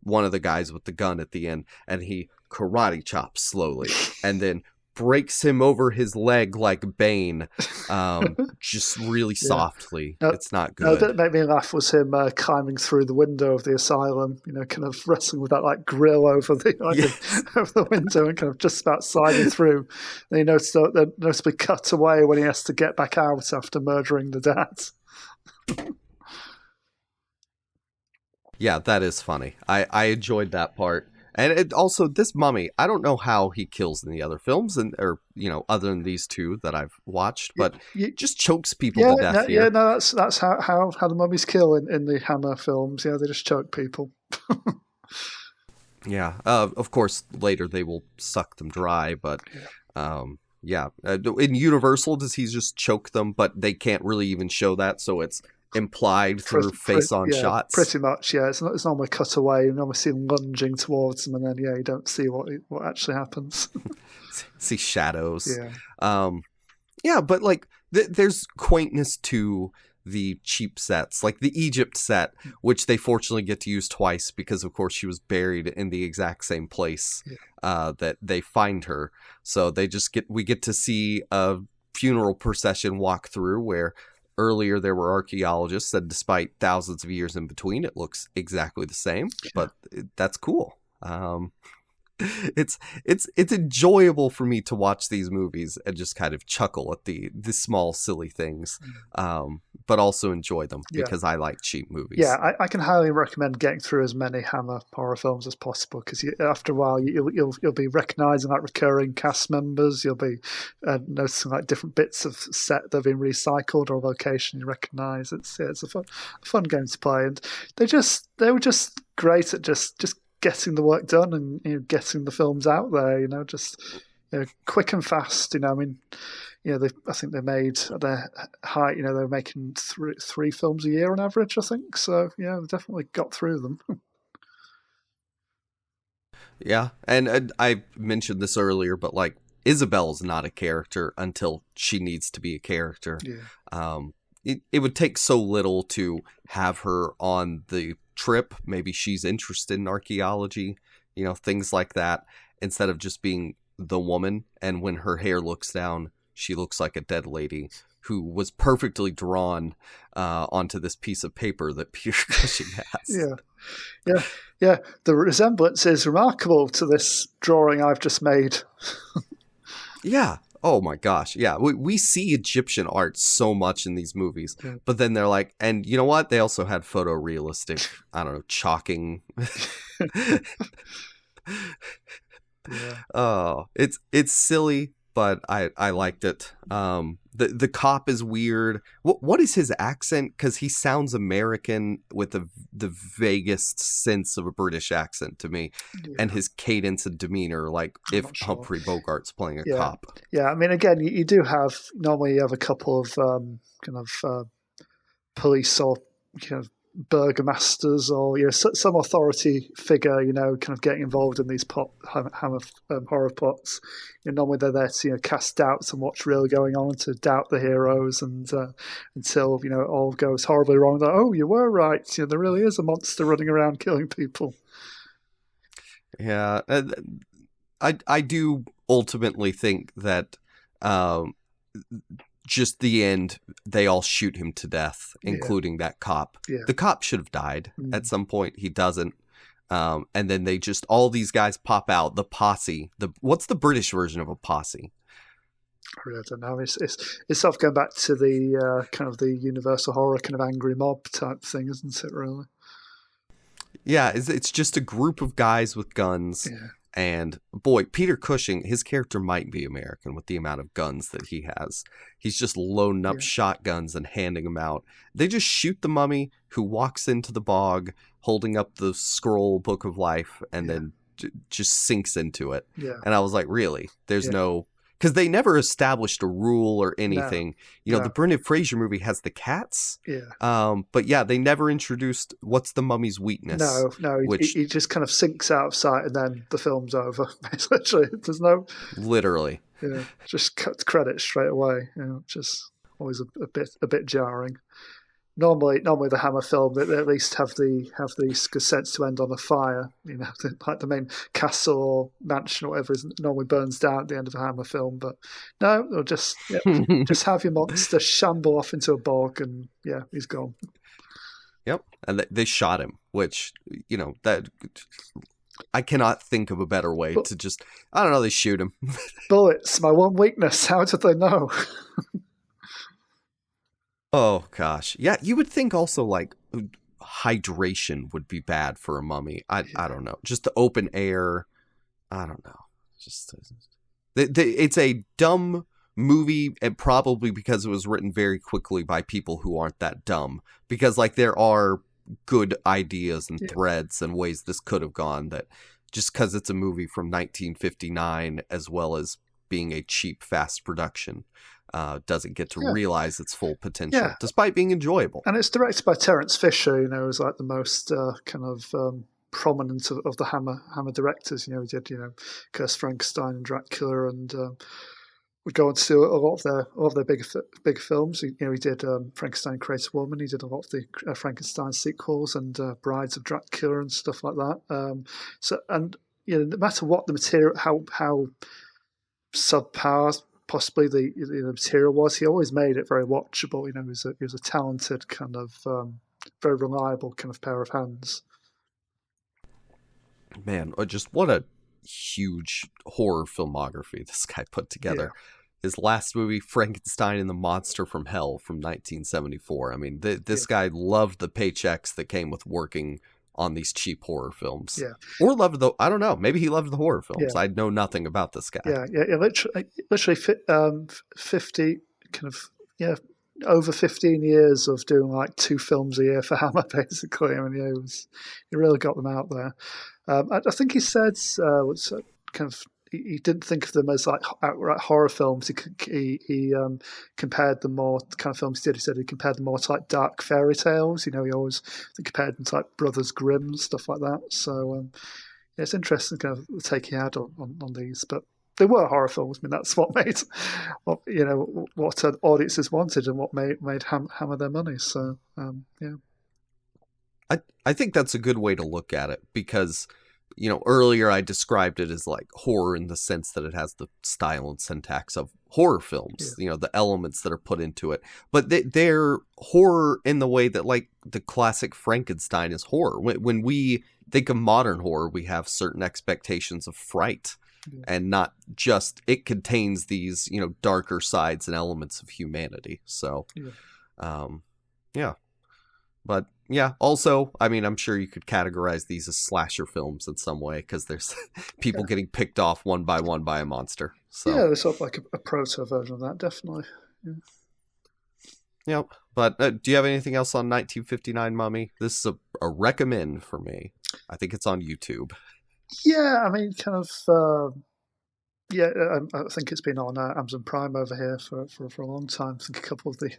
one of the guys with the gun at the end, and he karate chops slowly and then breaks him over his leg like Bane, just really softly. It's not good. That made me laugh was him climbing through the window of the asylum, kind of wrestling with that like grill over over the window and kind of just about sliding through. And he noticeably cut away when he has to get back out after murdering the dad. Yeah, that is funny. I enjoyed that part. And also, this mummy, I don't know how he kills in the other films, other than these two that I've watched, but just chokes people to death here. Yeah, no, that's how the mummies kill in the Hammer films. Yeah, they just choke people. Yeah, of course, later they will suck them dry, but in Universal, does he just choke them, but they can't really even show that, so it's implied through face-on shots. Pretty much, yeah. It's normally cut away. You normally see him lunging towards them, and then you don't see what actually happens. See shadows. Yeah, but like there's quaintness to the cheap sets, like the Egypt set, which they fortunately get to use twice because, of course, she was buried in the exact same place that they find her. So we get to see a funeral procession walk through where. Earlier, there were archaeologists that despite thousands of years in between, it looks exactly the same, but that's cool. It's enjoyable for me to watch these movies and just kind of chuckle at the small, silly things, but also enjoy them because I like cheap movies. Yeah, I can highly recommend getting through as many Hammer horror films as possible because after a while you'll be recognizing like recurring cast members. You'll be noticing like different bits of set that have been recycled or location you recognize. It's a fun game to play, and they were just great at just getting the work done and getting the films out there, just quick and fast. I think they made at their height, they were making three films a year on average, I think. So yeah, they definitely got through them. Yeah, and I mentioned this earlier, but like Isabel's not a character until she needs to be a character. Yeah. It would take so little to have her on the trip. Maybe she's interested in archaeology, things like that, instead of just being the woman. And when her hair looks down, she looks like a dead lady who was perfectly drawn onto this piece of paper that Peter Cushing has. Yeah. The resemblance is remarkable to this drawing I've just made. Yeah. Oh my gosh. Yeah. We see Egyptian art so much in these movies, but then they're like, and you know what? They also had photorealistic, I don't know, chalking. Oh, it's silly, but I liked it. The cop is weird. What is his accent? Because he sounds American with the vaguest sense of a British accent to me, and his cadence and demeanor, like if Humphrey Bogart's playing a cop. Yeah, I mean, again, you do have normally a couple of police or burgomasters or some authority figure, kind of getting involved in these Hammer horror plots. Normally they're there to cast doubts on what's really going on, to doubt the heroes, and until it all goes horribly wrong. They're, oh, you were right. There really is a monster running around killing people. Yeah, I do ultimately think that just the end, they all shoot him to death, including that cop. Yeah. The cop should have died at some point. He doesn't. And then they just, all these guys pop out. The posse. What's the British version of a posse? I really don't know. It's sort of going back to the kind of the Universal horror kind of angry mob type thing, isn't it? Really? Yeah, it's just a group of guys with guns. Yeah. And boy, Peter Cushing, his character might be American with the amount of guns that he has. He's just loading up shotguns and handing them out. They just shoot the mummy, who walks into the bog holding up the scroll book of life, and then just sinks into it. Yeah. And I was like, really? There's no... Because they never established a rule or anything. The Brendan Fraser movie has the cats. Yeah. But yeah, they never introduced what's the mummy's weakness. No. He just kind of sinks out of sight, and then the film's over. Literally, there's no. Literally. Yeah. Just cut credits straight away. Just always a bit jarring. Normally the Hammer film, they at least have the sense to end on a fire. Like the main castle or mansion or whatever normally burns down at the end of a Hammer film. But no, they'll just have your monster shamble off into a bog, and he's gone. Yep, and they shot him, which that I cannot think of a better way to just, I don't know, they shoot him. Bullets, my one weakness. How did they know? Oh, gosh. Yeah, you would think also, like, hydration would be bad for a mummy. I don't know. Just the open air. I don't know. Just it's a dumb movie, and probably because it was written very quickly by people who aren't that dumb. Because, like, there are good ideas and threads and ways this could have gone, that just because it's a movie from 1959, as well as being a cheap, fast production, doesn't get to realize its full potential, despite being enjoyable. And it's directed by Terence Fisher, who's like the most kind of prominent of the Hammer directors. He did Curse Frankenstein and Dracula, and would go on to do a lot of their big films. He did Frankenstein Creates a Woman. He did a lot of the Frankenstein sequels and Brides of Dracula and stuff like that. No matter what the material, how subpar possibly the material was, he always made it very watchable. He was a talented kind of very reliable kind of pair of hands. Man, just what a huge horror filmography this guy put together. His last movie, Frankenstein and the Monster from Hell, from 1974. I mean, this guy loved the paychecks that came with working on these cheap horror films. Or loved I don't know, maybe he loved the horror films. I know nothing about this guy. Literally 50 kind of over 15 years of doing like 2 films a year for Hammer, basically. I mean, he really got them out there. I think he said he didn't think of them as like outright horror films. He compared them more, the kind of films he did. He said he compared them more to like dark fairy tales. He always compared them to like Brothers Grimm, stuff like that. So it's interesting kind of the take he had on these, but they were horror films. I mean, that's what made what audiences wanted and what made Hammer their money. So I think that's a good way to look at it, because earlier I described it as like horror in the sense that it has the style and syntax of horror films, the elements that are put into it. But they're horror in the way that, like, the classic Frankenstein is horror. When we think of modern horror, we have certain expectations of fright, and not just it contains these, darker sides and elements of humanity. So, But yeah, also, I mean, I'm sure you could categorize these as slasher films in some way, because there's people getting picked off one by one by a monster. So there's sort of like a proto version of that, definitely. Yep. But do you have anything else on 1959 Mummy? This is a recommend for me. I think it's on YouTube. Yeah, I mean, kind of. I think it's been on Amazon Prime over here for a long time. I think a couple of the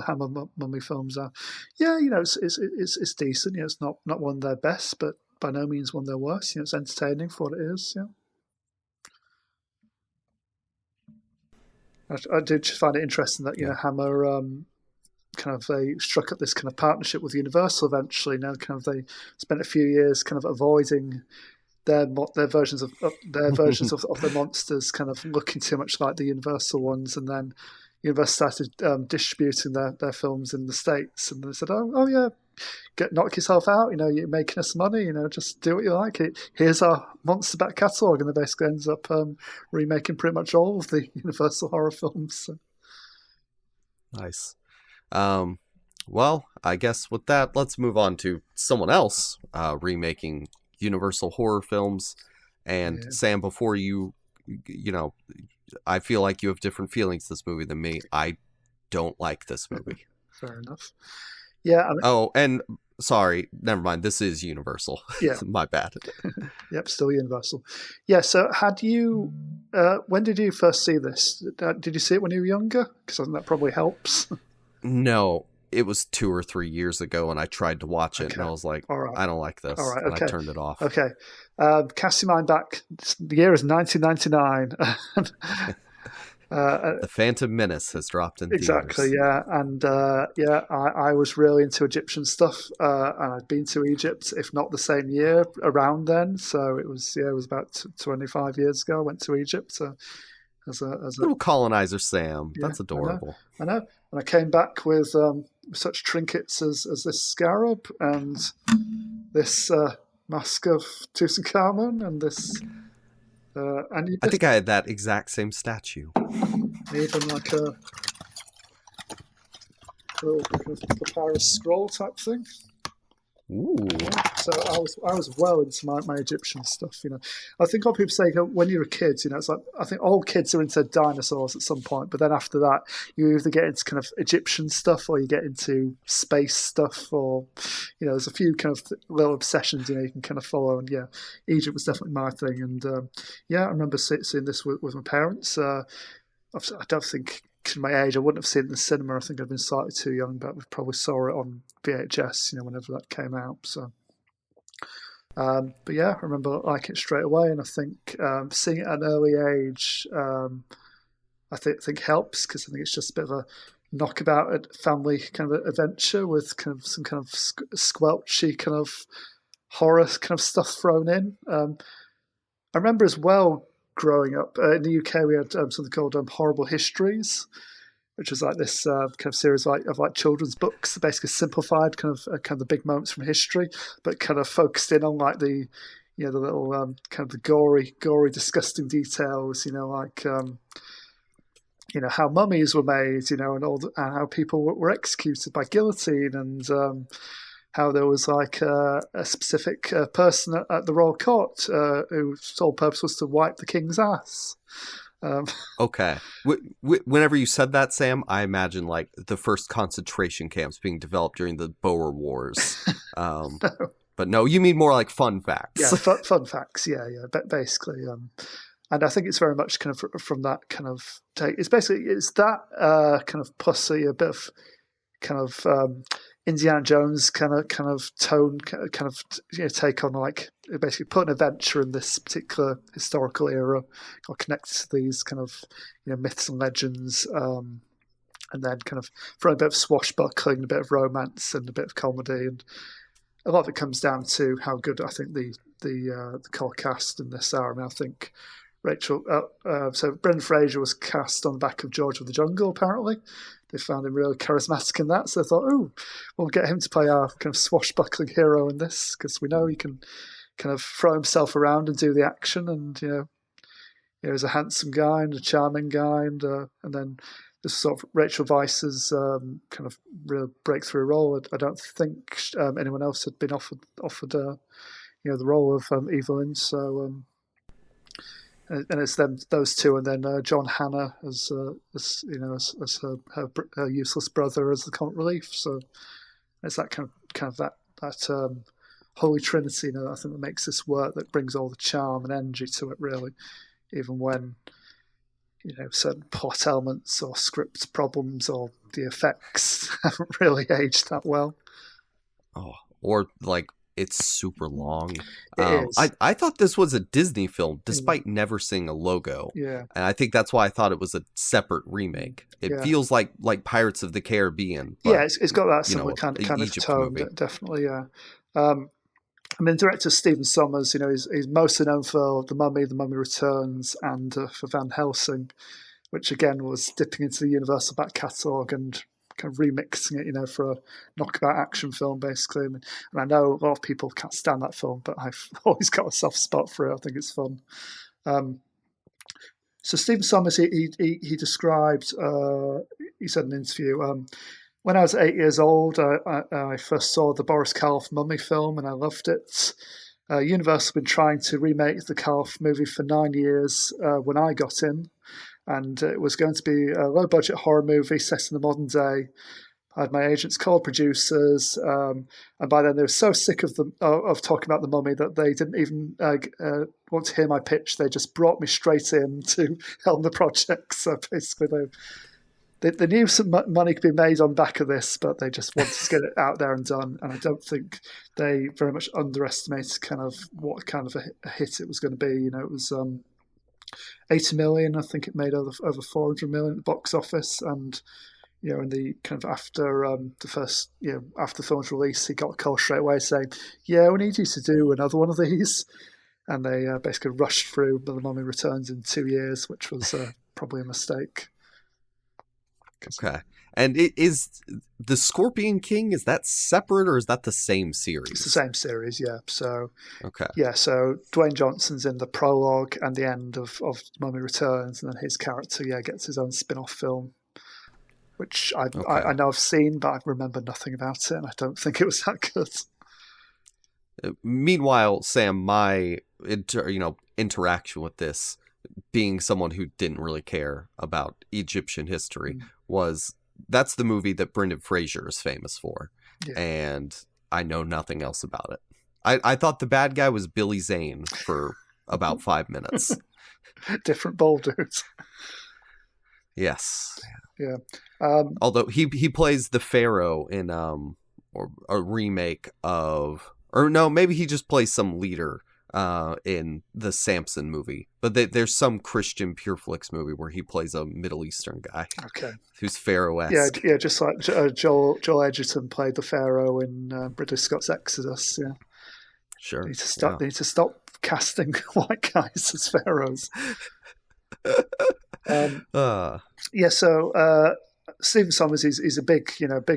Hammer Mummy films are. It's decent. It's not one of their best, but by no means one of their worst. It's entertaining for what it is. I do just find it interesting that Hammer kind of they struck up this kind of partnership with Universal eventually. Now, kind of they spent a few years kind of avoiding their versions of the monsters kind of looking too much like the Universal ones, and then Universal started distributing their films in the States, and they said, "Oh yeah, knock yourself out. You're making us money. Just do what you like. Here's our monster back catalogue," and they basically ends up remaking pretty much all of the Universal horror films. So. Nice. Well, I guess with that, let's move on to someone else remaking Universal horror films. And Sam, before I feel like you have different feelings this movie than me. I don't like this movie. Fair enough. Yeah. And sorry, never mind. This is Universal. Yeah. My bad. Yep, still Universal. Yeah, so when did you first see this? Did you see it when you were younger? Because I think that probably helps. No, it was 2 or 3 years ago, and I tried to watch it, and I was like, I don't like this. All right, and I turned it off. Okay. Cast your mind back. The year is 1999. The Phantom Menace has dropped in exactly, theaters. Yeah. And I was really into Egyptian stuff, and I'd been to Egypt, if not the same year, around then. So it was about 25 years ago I went to Egypt as a little colonizer Sam. Yeah, that's adorable. I know. And I came back with such trinkets as this scarab and this mask of Tutankhamun and this. I think I had that exact same statue. Even like a little papyrus scroll type thing. Ooh. So I was well into my Egyptian stuff. I think all people say when you're a kid, it's like I think all kids are into dinosaurs at some point, but then after that, you either get into kind of Egyptian stuff or you get into space stuff, or there's a few kind of little obsessions you can kind of follow. And Egypt was definitely my thing. And I remember seeing this with my parents. I don't think. In my age, I wouldn't have seen it in the cinema. I think I'd been slightly too young, but we probably saw it on VHS, whenever that came out. So, but I remember liking it straight away, and I think seeing it at an early age, I think helps, because I think it's just a bit of a knockabout family kind of adventure with kind of some kind of squelchy kind of horror kind of stuff thrown in. I remember as well. Growing up in the UK, we had something called Horrible Histories, which was like this kind of series of children's books, basically simplified kind of the big moments from history, but kind of focused in on like the the little kind of the gory, disgusting details, like how mummies were made, and and how people were executed by guillotine, and how there was like a specific person at the royal court whose sole purpose was to wipe the king's ass. Okay. Whenever you said that, Sam, I imagine like the first concentration camps being developed during the Boer Wars. No. But no, you mean more like fun facts. Yeah, fun facts. Yeah. But basically, and I think it's very much kind of from that kind of take. It's that kind of pussy, a bit of kind of. Indiana Jones kind of tone, kind of take on like basically put an adventure in this particular historical era, or connect to these kind of myths and legends, and then kind of throw a bit of swashbuckling, a bit of romance, and a bit of comedy, and a lot of it comes down to how good I think the core cast in this are. I mean, I think so Brendan Fraser was cast on the back of George of the Jungle, apparently. They found him really charismatic in that, so they thought, we'll get him to play our kind of swashbuckling hero in this, because we know he can kind of throw himself around and do the action, and he's a handsome guy and a charming guy, and then this sort of Rachel Weisz's kind of real breakthrough role. I don't think anyone else had been offered the role of Evelyn, so. And it's those two, and then John Hannah as her useless brother as the comic relief. So it's that kind of that holy trinity, I think that makes this work. That brings all the charm and energy to it, really, even when certain plot elements or script problems or the effects haven't really aged that well. Oh, or like. It's super long. It is. I thought this was a Disney film, despite never seeing a logo. Yeah, and I think that's why I thought it was a separate remake. It feels like Pirates of the Caribbean. But, it's got that similar kind of Egypt tone, movie. definitely. Yeah, I mean, the director Stephen Sommers, he's mostly known for The Mummy Returns, and for Van Helsing, which again was dipping into the Universal back catalogue and kind of remixing it, for a knockabout action film, basically. And I know a lot of people can't stand that film, but I've always got a soft spot for it. I think it's fun. So Stephen Sommers, he described, he said in an interview, when I was 8 years old, I first saw the Boris Karloff Mummy film, and I loved it. Universal had been trying to remake the Karloff movie for 9 years when I got in, and it was going to be a low-budget horror movie set in the modern day. I had my agents called producers, and by then they were so sick of talking about the Mummy that they didn't even want to hear my pitch. They just brought me straight in to helm the project. So basically, they knew some money could be made on the back of this, but they just wanted to get it out there and done. And I don't think they very much underestimated kind of what kind of a hit it was going to be. It was 80 million. I think it made over 400 million at the box office, and in the kind of after the first, after the film's release, he got a call straight away saying, "Yeah, we need you to do another one of these," and they basically rushed through The Mummy Returns in 2 years, which was probably a mistake. Okay. And is the Scorpion King, is that separate or is that the same series? It's the same series, yeah. So, okay. Yeah, so Dwayne Johnson's in the prologue and the end of Mummy Returns, and then his character, gets his own spin-off film, which I know I've seen, but I remember nothing about it, and I don't think it was that good. Meanwhile, Sam, my interaction with this, being someone who didn't really care about Egyptian history, that's the movie that Brendan Fraser is famous for. Yeah. And I know nothing else about it. I thought the bad guy was Billy Zane for about 5 minutes. Different ball dudes. Yes. Yeah. Although he plays the Pharaoh in or a remake of, or no, maybe he just plays some leader in the Samson movie, but there's some Christian Pureflix movie where he plays a Middle Eastern guy. Okay. Who's Pharaoh-esque. Yeah, just like Joel Edgerton played the Pharaoh in Ridley Scott's Exodus. Yeah. Sure. They need to stop casting white guys as pharaohs. So Stephen Sommers, he's a big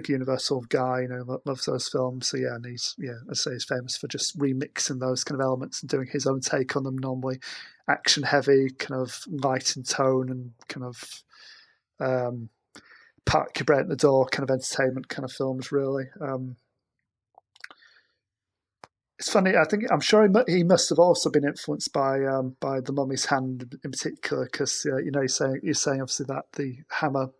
Universal guy, loves those films. So and he's I say he's famous for just remixing those kind of elements and doing his own take on them. Normally, action heavy, kind of light in tone, and kind of park your brain at the door, kind of entertainment kind of films. Really, it's funny. I'm sure he must have also been influenced by The Mummy's Hand in particular, because you're saying obviously that the Hammer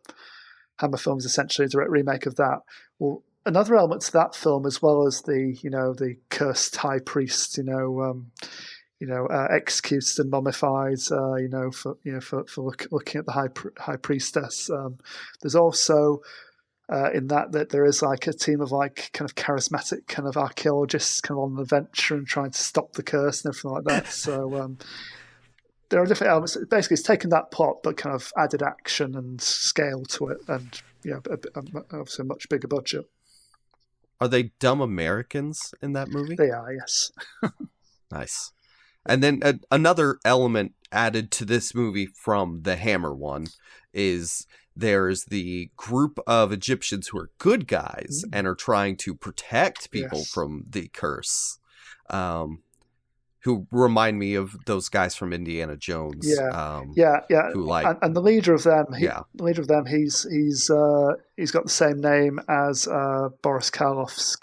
film is essentially a direct remake of that. Well, another element to that film, as well as the cursed high priest, executed and mummified, for looking at the high priestess. There's also in that there is like a team of like kind of charismatic kind of archaeologists kind of on an adventure and trying to stop the curse and everything like that. So there are different elements. Basically, it's taken that plot but kind of added action and scale to it, and obviously a much bigger budget. Are they dumb Americans in that movie? They are, yes. Nice. And then another element added to this movie from the Hammer one is there's the group of Egyptians who are good guys and are trying to protect people from the curse, who remind me of those guys from Indiana Jones. Who and the leader of them, he's got the same name as Boris Karloff's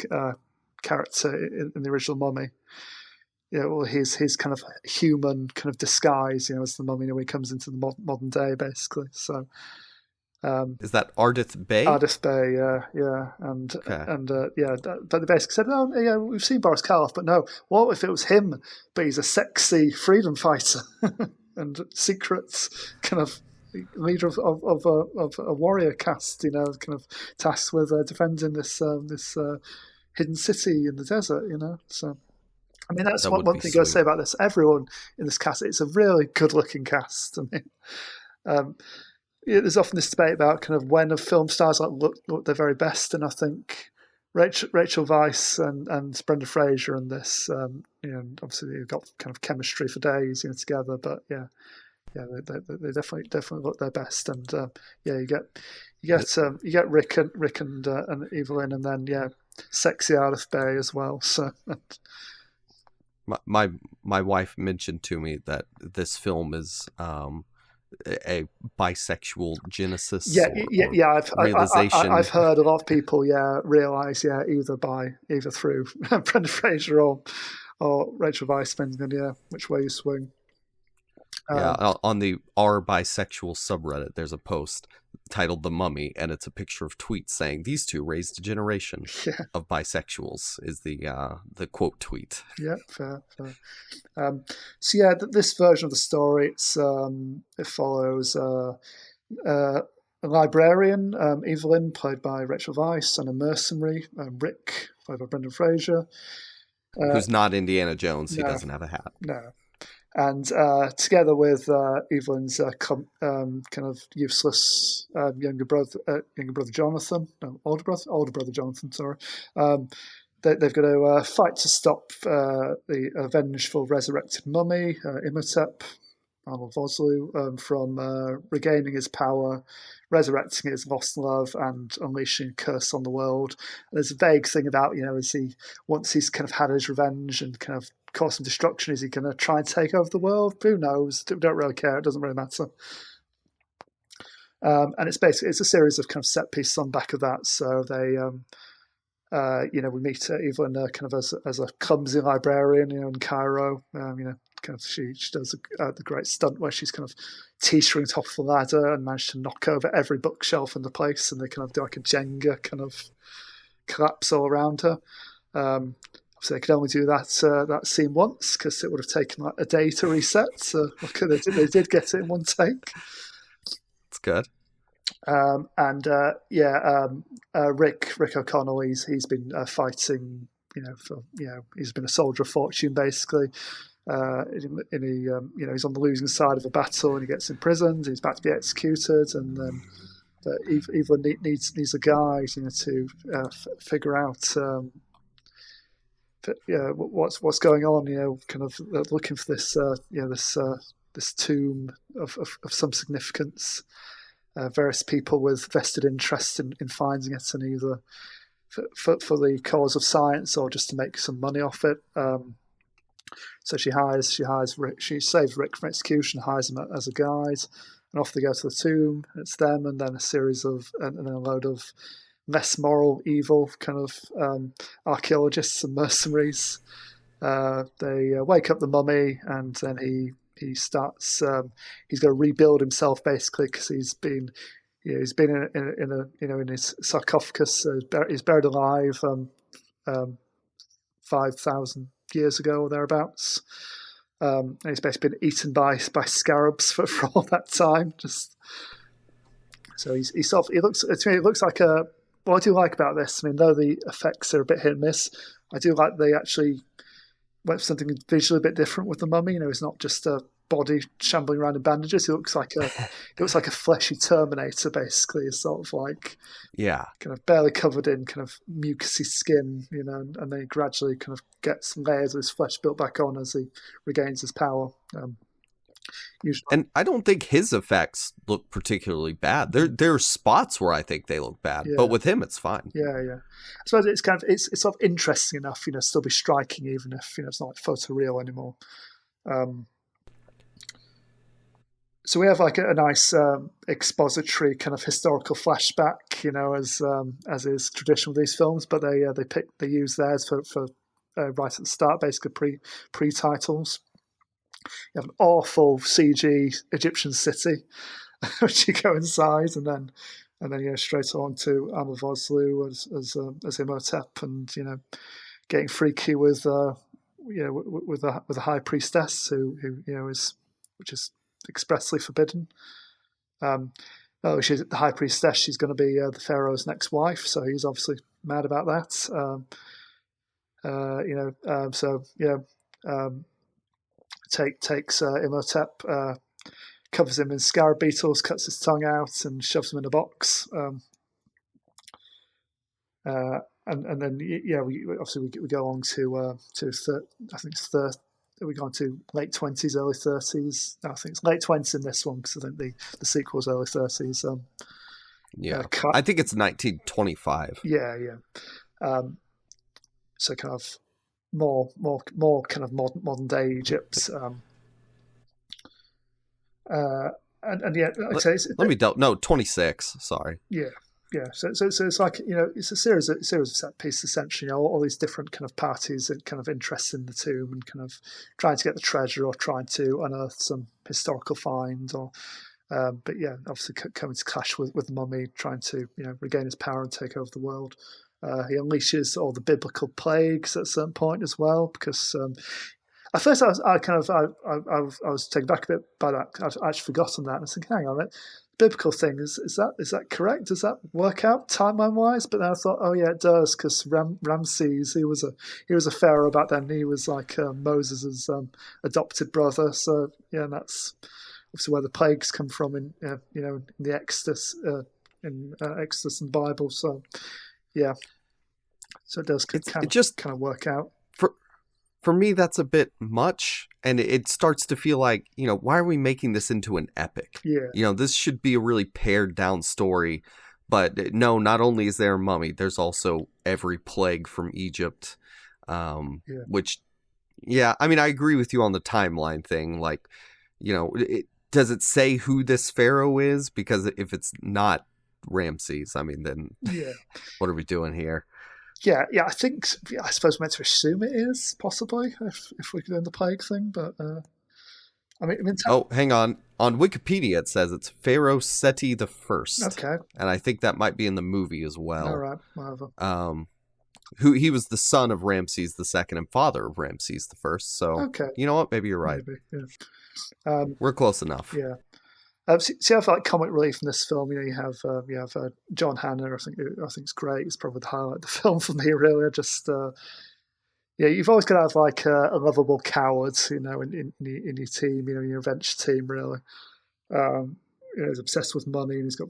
character in the original Mummy. His kind of human kind of disguise, as the Mummy when he comes into the modern day, basically. So, is that Ardith Bey? Ardith Bey, but they basically said, "No, we've seen Boris Karloff, but no, what if it was him? But he's a sexy freedom fighter and secrets kind of leader of a warrior caste, kind of tasked with defending this hidden city in the desert, So." I mean, that's one thing I say about this. Everyone in this cast, it's a really good-looking cast. I mean, there's often this debate about kind of when a film stars look their very best, and I think Rachel Weisz and Brenda Fraser in this. Obviously they've got kind of chemistry for days, together. But yeah, they definitely look their best. And you get Rick and Evelyn, and then sexy Arif Bey as well. So. My wife mentioned to me that this film is a bisexual genesis. I've heard a lot of people realize either through Brenda Fraser or Rachel Weisz, depending on which way you swing. On the r bisexual subreddit, there's a post titled "The Mummy," and it's a picture of tweets saying these two raised a generation of bisexuals. Is the quote tweet? Yeah, fair. This version of the story, it follows a librarian, Evelyn, played by Rachel Weisz, and a mercenary, Rick, played by Brendan Fraser, who's not Indiana Jones. He doesn't have a hat. No. And together with Evelyn's kind of useless younger brother Jonathan, older brother Jonathan, sorry, they've got to fight to stop the vengeful resurrected mummy, Imhotep, Arnold Vosloo, from regaining his power, resurrecting his lost love, and unleashing a curse on the world. And there's a vague thing about, once he's kind of had his revenge and kind of caused some destruction, is he going to try and take over the world? Who knows? Don't really care. It doesn't really matter. And it's a series of kind of set pieces on the back of that. So they, we meet Evelyn kind of as a clumsy librarian, in Cairo. Kind of she does the great stunt where she's kind of teetering top of the ladder and managed to knock over every bookshelf in the place, and they kind of do like a Jenga kind of collapse all around her. So they could only do that scene once because it would have taken like a day to reset. So they did get it in one take. It's good. Rick O'Connell, he's been fighting, he's been a soldier of fortune basically. He's on the losing side of a battle and he gets imprisoned. He's about to be executed, and then Evelyn needs a guide, to figure out. What's going on? Kind of looking for this, this tomb of some significance. Various people with vested interest in finding it, and either for the cause of science or just to make some money off it. So she hires Rick. She saves Rick from execution, hires him as a guide, and off they go to the tomb. It's them, and then and then a load of less moral, evil kind of archaeologists and mercenaries. They wake up the mummy, and then he starts. He's going to rebuild himself basically because he's been in his sarcophagus. He's buried alive 5,000 years ago or thereabouts. And he's basically been eaten by scarabs for all that time. So he looks to me. It looks like a. What I do like about this, though the effects are a bit hit and miss, I do like they actually went for something visually a bit different with the mummy. He's not just a body shambling around in bandages. He looks like a fleshy Terminator, basically. It's sort of like kind of barely covered in kind of mucousy skin, and then he gradually kind of gets layers of his flesh built back on as he regains his power. Usually. And I don't think his effects look particularly bad. There are spots where I think they look bad, but with him it's fine. Yeah. I suppose it's sort of interesting enough, still be striking even if it's not like photoreal anymore. So we have like a nice expository kind of historical flashback, as is traditional with these films, but they use theirs for right at the start, basically pre-titles. You have an awful CG Egyptian city, which you go inside, and then straight on to Arnold Vosloo as Imhotep, and getting freaky with a high priestess who which is expressly forbidden. She's the high priestess. She's going to be the pharaoh's next wife, so he's obviously mad about that. Takes Imhotep, covers him in scarab beetles, cuts his tongue out, and shoves him in a box. and then we obviously we go on to I think it's we go on to late 20s, early 30s. No, I think it's late 20s in this one because I think the sequel's early 30s. I think it's 1925. Yeah. So kind of more kind of modern day Egypt. And yeah, like I say, let me no 26. Sorry. Yeah. So it's like it's a series of set pieces essentially. All these different kind of parties and kind of interest in the tomb and kind of trying to get the treasure or trying to unearth some historical find or. But yeah, obviously coming to clash with the mummy, trying to regain his power and take over the world. He unleashes all the biblical plagues at a certain point as well, because at first I was taken back a bit by that. I'd actually forgotten that, and I was thinking, hang on a minute, biblical thing is that correct? Does that work out timeline wise? But then I thought, oh yeah, it does, because Ramses he was a pharaoh back then. He was like Moses' adopted brother. So yeah, and that's obviously where the plagues come from in the Exodus Exodus and Bible. So yeah, so it does kind of work out. For me, that's a bit much, and it starts to feel like, why are we making this into an epic? Yeah. This should be a really pared down story, but no, not only is there a mummy, there's also every plague from Egypt, which, I mean, I agree with you on the timeline thing. Like, does it say who this pharaoh is? Because if it's not Ramses, I mean, then what are we doing here? Yeah. I suppose we're meant to assume it is, possibly, if we're doing the plague thing, but hang on. On Wikipedia, it says it's Pharaoh Seti the First. Okay. And I think that might be in the movie as well. All right, whatever. He was the son of Ramses II and father of Ramses the First. So, okay. You know what? Maybe you're right. Maybe, yeah. We're close enough. Yeah. See, you have like comic relief in this film. You have John Hannah. I think it's great. It's probably the highlight of the film for me. Really, I just you've always got to have like a lovable coward, in your team, your adventure team. Really, he's obsessed with money and he's got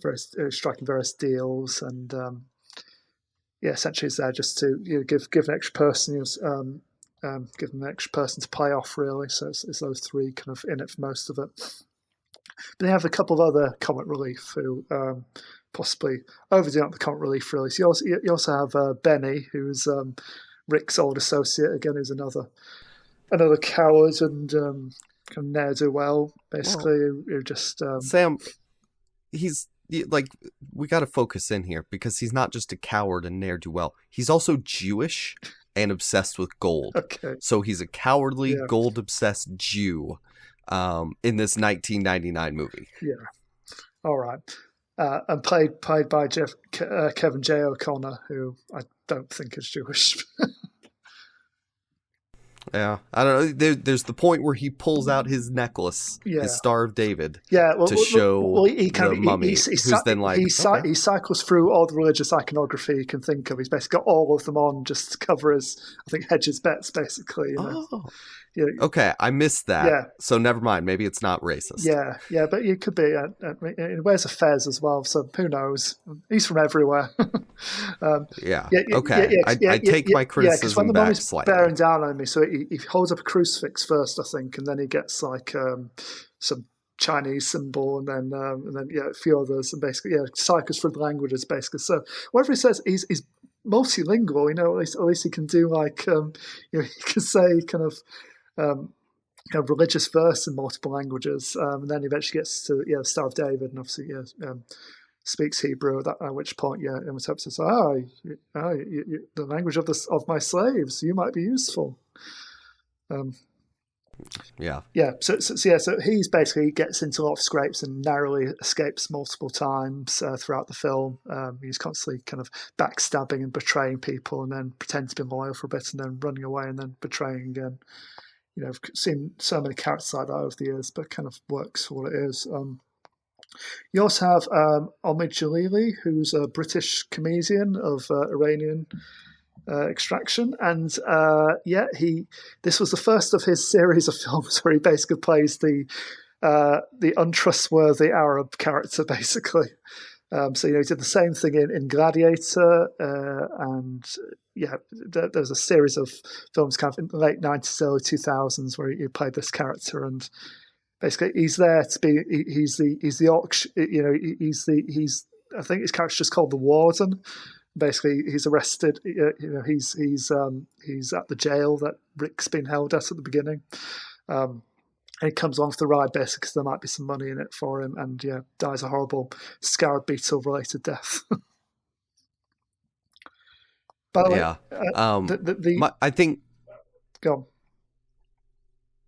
striking various deals, and essentially he's there just to give an extra person give them an extra person to play off. Really, so it's those three kind of in it for most of it. But they have a couple of other comic relief who possibly overdoing the comic relief, really. So you also have Beni, who's Rick's old associate, again, who's another coward and kind of ne'er-do-well, basically, who just... Sam, he's... Like, we got to focus in here, because he's not just a coward and ne'er-do-well. He's also Jewish and obsessed with gold. Okay. So he's a cowardly, gold-obsessed Jew. In this 1999 movie. Yeah. All right. And played by Kevin J. O'Connor, who I don't think is Jewish. Yeah. I don't know. There's the point where he pulls out his necklace, his Star of David, to show the mummy, who's then like... He cycles through all the religious iconography he can think of. He's basically got all of them on just to cover hedge his bets, basically. Oh. Okay, I missed that. Yeah. So never mind. Maybe it's not racist. Yeah, but it could be. He wears a fez as well, so who knows? He's from everywhere. I take my criticism back slightly. Bearing down on me, so he holds up a crucifix first, I think, and then he gets like some Chinese symbol, and then a few others, and basically cycles through the languages, basically. So whatever he says, he's multilingual. At least he can do like he can say kind of religious verse in multiple languages, and then eventually gets to the Star of David, and obviously speaks Hebrew. At which point, Imhotep says, the language of my slaves, you might be useful. So he's basically gets into a lot of scrapes and narrowly escapes multiple times throughout the film. He's constantly kind of backstabbing and betraying people, and then pretending to be loyal for a bit, and then running away, and then betraying again. I've seen so many characters like that over the years, but it kind of works for what it is. You also have Omid Jalili, who's a British comedian of Iranian extraction, and this was the first of his series of films where he basically plays the untrustworthy Arab character, basically. So he did the same thing in Gladiator, and there was a series of films kind of in the late 90s, early 2000s where he played this character, and basically he's there to be he's the auction, he's I think his character's just called the Warden. Basically, he's arrested. He's at the jail that Rick's been held at the beginning. And he comes on for the ride basically because there might be some money in it for him, and dies a horrible scarab beetle related death. By the way, I think. Go on.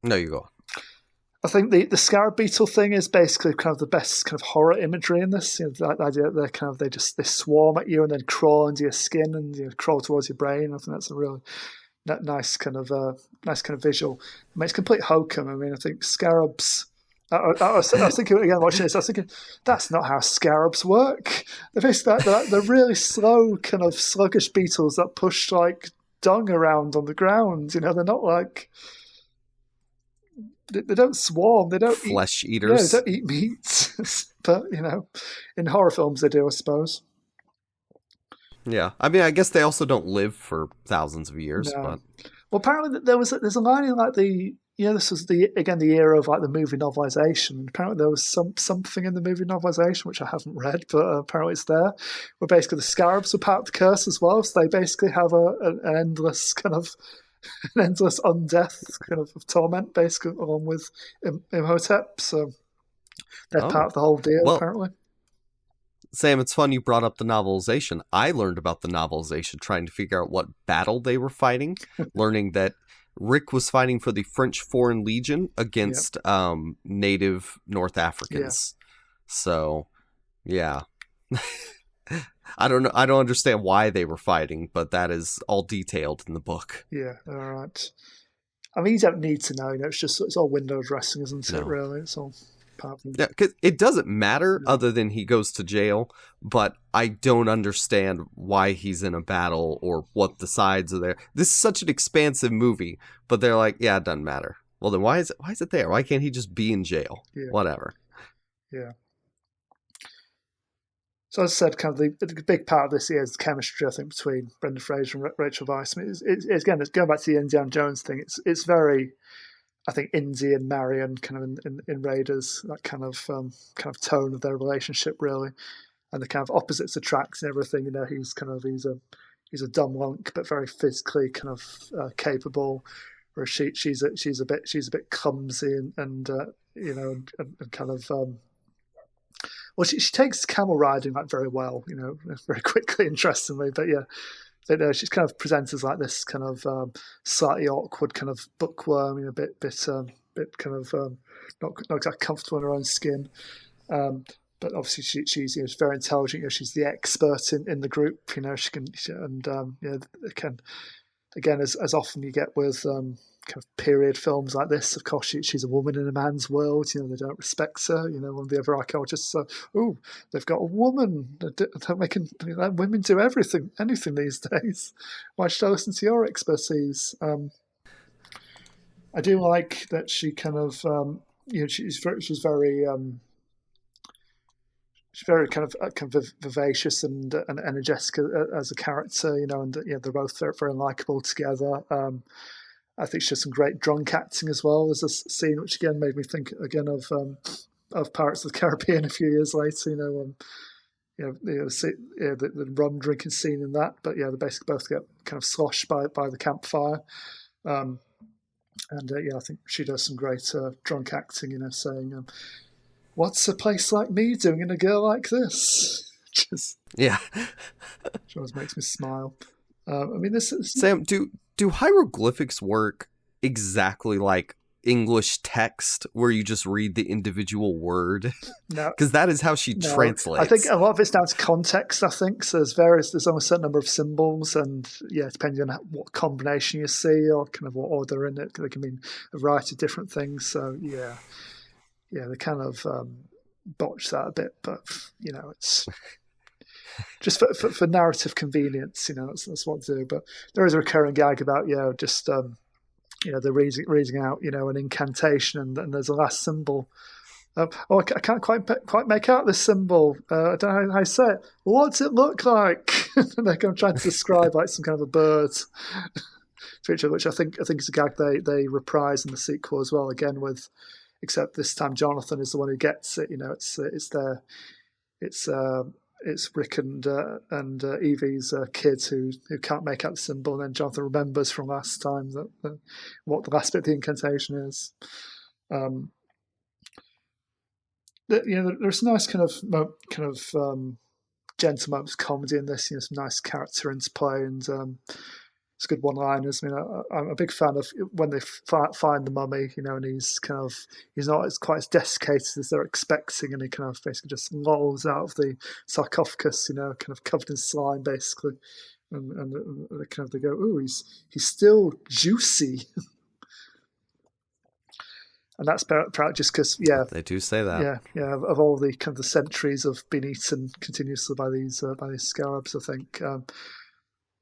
No, you go. I think the scarab beetle thing is basically kind of the best kind of horror imagery in this. The idea that they swarm at you and then crawl into your skin and crawl towards your brain. I think that's a really nice kind of visual. I mean, it's complete hokum. I mean, I think scarabs. I was thinking again watching this. I was thinking that's not how scarabs work. They're really slow, kind of sluggish beetles that push like dung around on the ground. They're not like. They don't swarm. They don't flesh eaters. They don't eat meat. But in horror films they do, I suppose. Yeah, I mean, I guess they also don't live for thousands of years. No. But well, apparently there's a line in like this was the era of like the movie novelization. Apparently there was something in the movie novelization which I haven't read, but apparently it's there. Where basically the scarabs were part of the curse as well, so they basically have an endless kind of. An endless undeath kind of torment, basically, along with Imhotep. So they're part of the whole deal, apparently. Sam, it's fun you brought up the novelization. I learned about the novelization trying to figure out what battle they were fighting, learning that Rick was fighting for the French Foreign Legion against native North Africans. Yeah. So, yeah. I don't know. I don't understand why they were fighting, but that is all detailed in the book. Yeah, all right. I mean, you don't need to know. It's all window dressing, isn't it? Really, it's all part of. Yeah, because it doesn't matter other than he goes to jail. But I don't understand why he's in a battle or what the sides are there. This is such an expansive movie, but they're like, yeah, it doesn't matter. Well, then why is it there? Why can't he just be in jail? Yeah. Whatever. Yeah. So as I said, kind of the big part of this is the chemistry, I think, between Brendan Fraser and Rachel Weisz. I mean, it's again, it's going back to the Indiana Jones thing. It's very, I think, Indy and Marion kind of in Raiders, that kind of tone of their relationship, really, and the kind of opposites attract and everything. He's a dumb lunk, but very physically kind of capable. Whereas she's a bit clumsy and kind of. Well, she takes camel riding like very well, very quickly, interestingly. But she's kind of presented as like this kind of slightly awkward kind of bookworm, a bit kind of not exactly comfortable in her own skin. But obviously she's very intelligent. She's the expert in the group. She can again as often you get with kind of period films like this. Of course, she's a woman in a man's world. They don't respect her. One of the other archaeologists. They've got a woman. They're making women do anything these days. Why should I listen to your expertise? I do like that she kind of she's very kind of vivacious and energetic as a character. And they're both very, very likable together. I think she has some great drunk acting as well. There's a scene which again made me think again of Pirates of the Caribbean a few years later. The rum drinking scene in that. But they basically both get kind of sloshed by the campfire. I think she does some great drunk acting. Saying, "What's a place like me doing in a girl like this?" Which always makes me smile. I mean, this is... Sam, do hieroglyphics work exactly like English text, where you just read the individual word? No, because that is how she translates. I think a lot of it's down to context. I think so. There's only a certain number of symbols, and depending on what combination you see or kind of what order in it, they can mean a variety of different things. So they kind of botch that a bit, but it's. Just for narrative convenience, that's what to do. But there is a recurring gag about they're reading out an incantation, and there's a last symbol I can't quite make out this symbol. I don't know how I say it. What's it look like? Like I'm trying to describe like some kind of a bird creature, which I think is a gag they reprise in the sequel as well. Again, except this time Jonathan is the one who gets it. You know, it's Rick and Evie's kid who can't make out the symbol, and then Jonathan remembers from last time what the last bit of the incantation is. There's nice kind of gentle moments of comedy in this. Some nice character interplay and it's good one-liners. I mean, I'm a big fan of when they find the mummy, and he's not quite as desiccated as they're expecting, and he kind of basically just lolls out of the sarcophagus, kind of covered in slime, basically, and they go, "Ooh, he's still juicy." And that's probably just because, they do say that. Yeah, of all the kind of the centuries of being eaten continuously by these scarabs, I think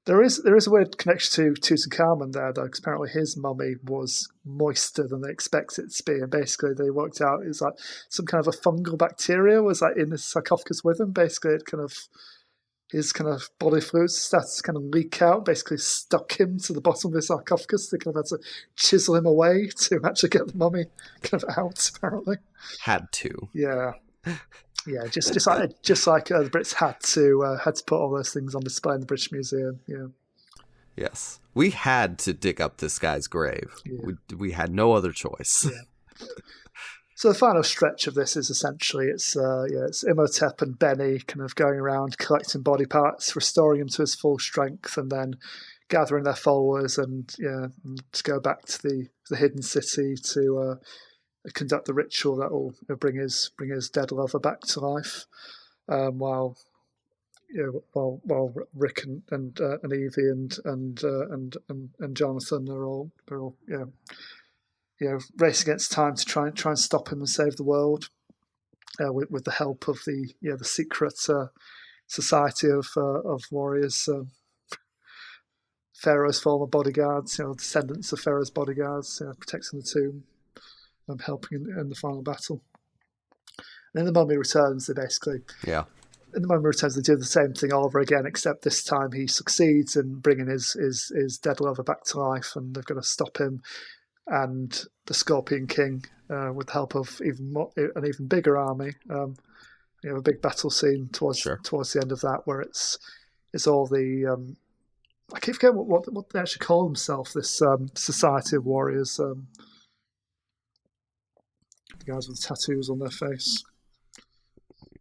there is a weird connection to Tutankhamun there, though, because apparently his mummy was moister than they expected it to be, and basically they worked out it was like some kind of a fungal bacteria was like in the sarcophagus with him. Basically, it kind of his kind of body fluids started to kind of leak out, basically stuck him to the bottom of his sarcophagus. They kind of had to chisel him away to actually get the mummy kind of out, apparently. Had to. Yeah. Yeah, just like the Brits had to put all those things on display in the British Museum. Yeah. Yes. We had to dig up this guy's grave. Yeah. We had no other choice. Yeah. So the final stretch of this is essentially it's Imhotep and Beni kind of going around collecting body parts, restoring him to his full strength, and then gathering their followers and to go back to the hidden city to conduct the ritual that will bring his dead lover back to life, while Rick and Evie and Jonathan are all race against time to try and stop him and save the world, with the help of the secret society of warriors, Pharaoh's former bodyguards, descendants of Pharaoh's bodyguards, protecting the tomb, helping in the final battle. And then the mummy returns. They basically in the mummy returns. They do the same thing all over again, except this time he succeeds in bringing his dead lover back to life, and they've got to stop him and the Scorpion King with the help of an even bigger army. You have a big battle scene towards the end of that, where it's all the I keep forgetting what they actually call themselves. This society of warriors, the guys with tattoos on their face.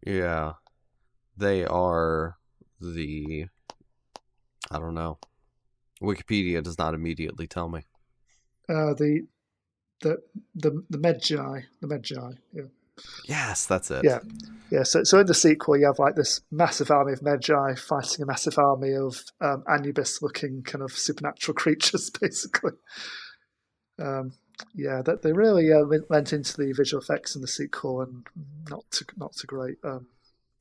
Yeah, they are I don't know. Wikipedia does not immediately tell me. The Medjai, yeah. Yes, that's it. Yeah. So in the sequel, you have like this massive army of Medjai fighting a massive army of Anubis-looking kind of supernatural creatures, basically. That they really went into the visual effects in the sequel, and not to great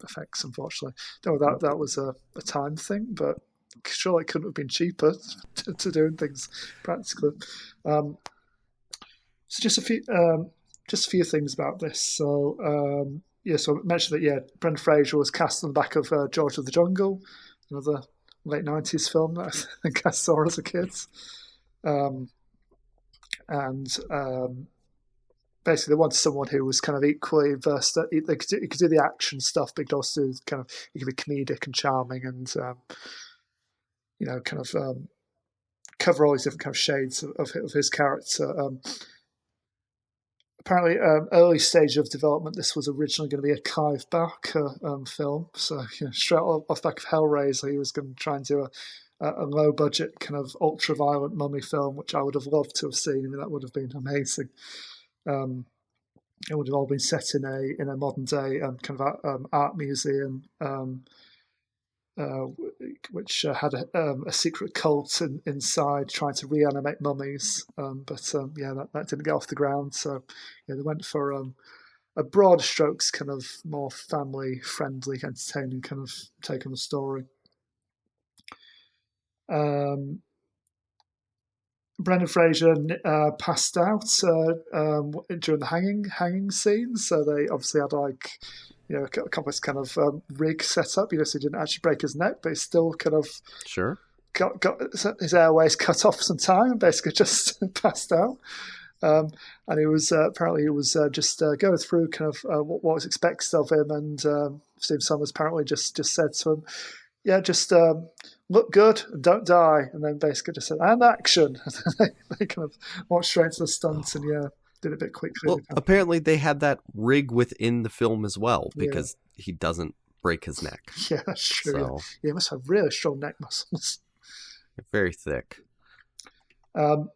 effects, unfortunately. No, that was a time thing, but surely it couldn't have been cheaper to doing things practically. So just a few things about this. So so I mentioned that Brendan Fraser was cast on the back of George of the Jungle, another late 90s film that I think I saw as a kid. Basically they wanted someone who was kind of equally versed. He could do the action stuff, but he could also he could be comedic and charming, and cover all these different kind of shades of his character. Apparently, early stage of development, this was originally going to be a Clive Barker film. So straight off the back of Hellraiser, he was going to try and do a low budget kind of ultra violent mummy film, which I would have loved to have seen. I mean, that would have been amazing. It would have all been set in a modern day kind of art museum, which had a secret cult inside trying to reanimate mummies. But that didn't get off the ground. So they went for a broad strokes kind of more family friendly, entertaining kind of take on the story. Brendan Fraser passed out during the hanging scene, so they obviously had like a complex kind of rig set up. So he didn't actually break his neck, but he still kind of Sure. got his airways cut off some time and basically just passed out. And he was apparently just going through kind of what was expected of him, and Stephen Sommers apparently just said to him, "Yeah, just look good and don't die," and then basically just said, "And action." And they kind of walked straight to the stunt and did it a bit quickly. Well, apparently they had that rig within the film as well, Yeah. because he doesn't break his neck. Yeah, that's true. So Yeah, he must have really strong neck muscles. very thick.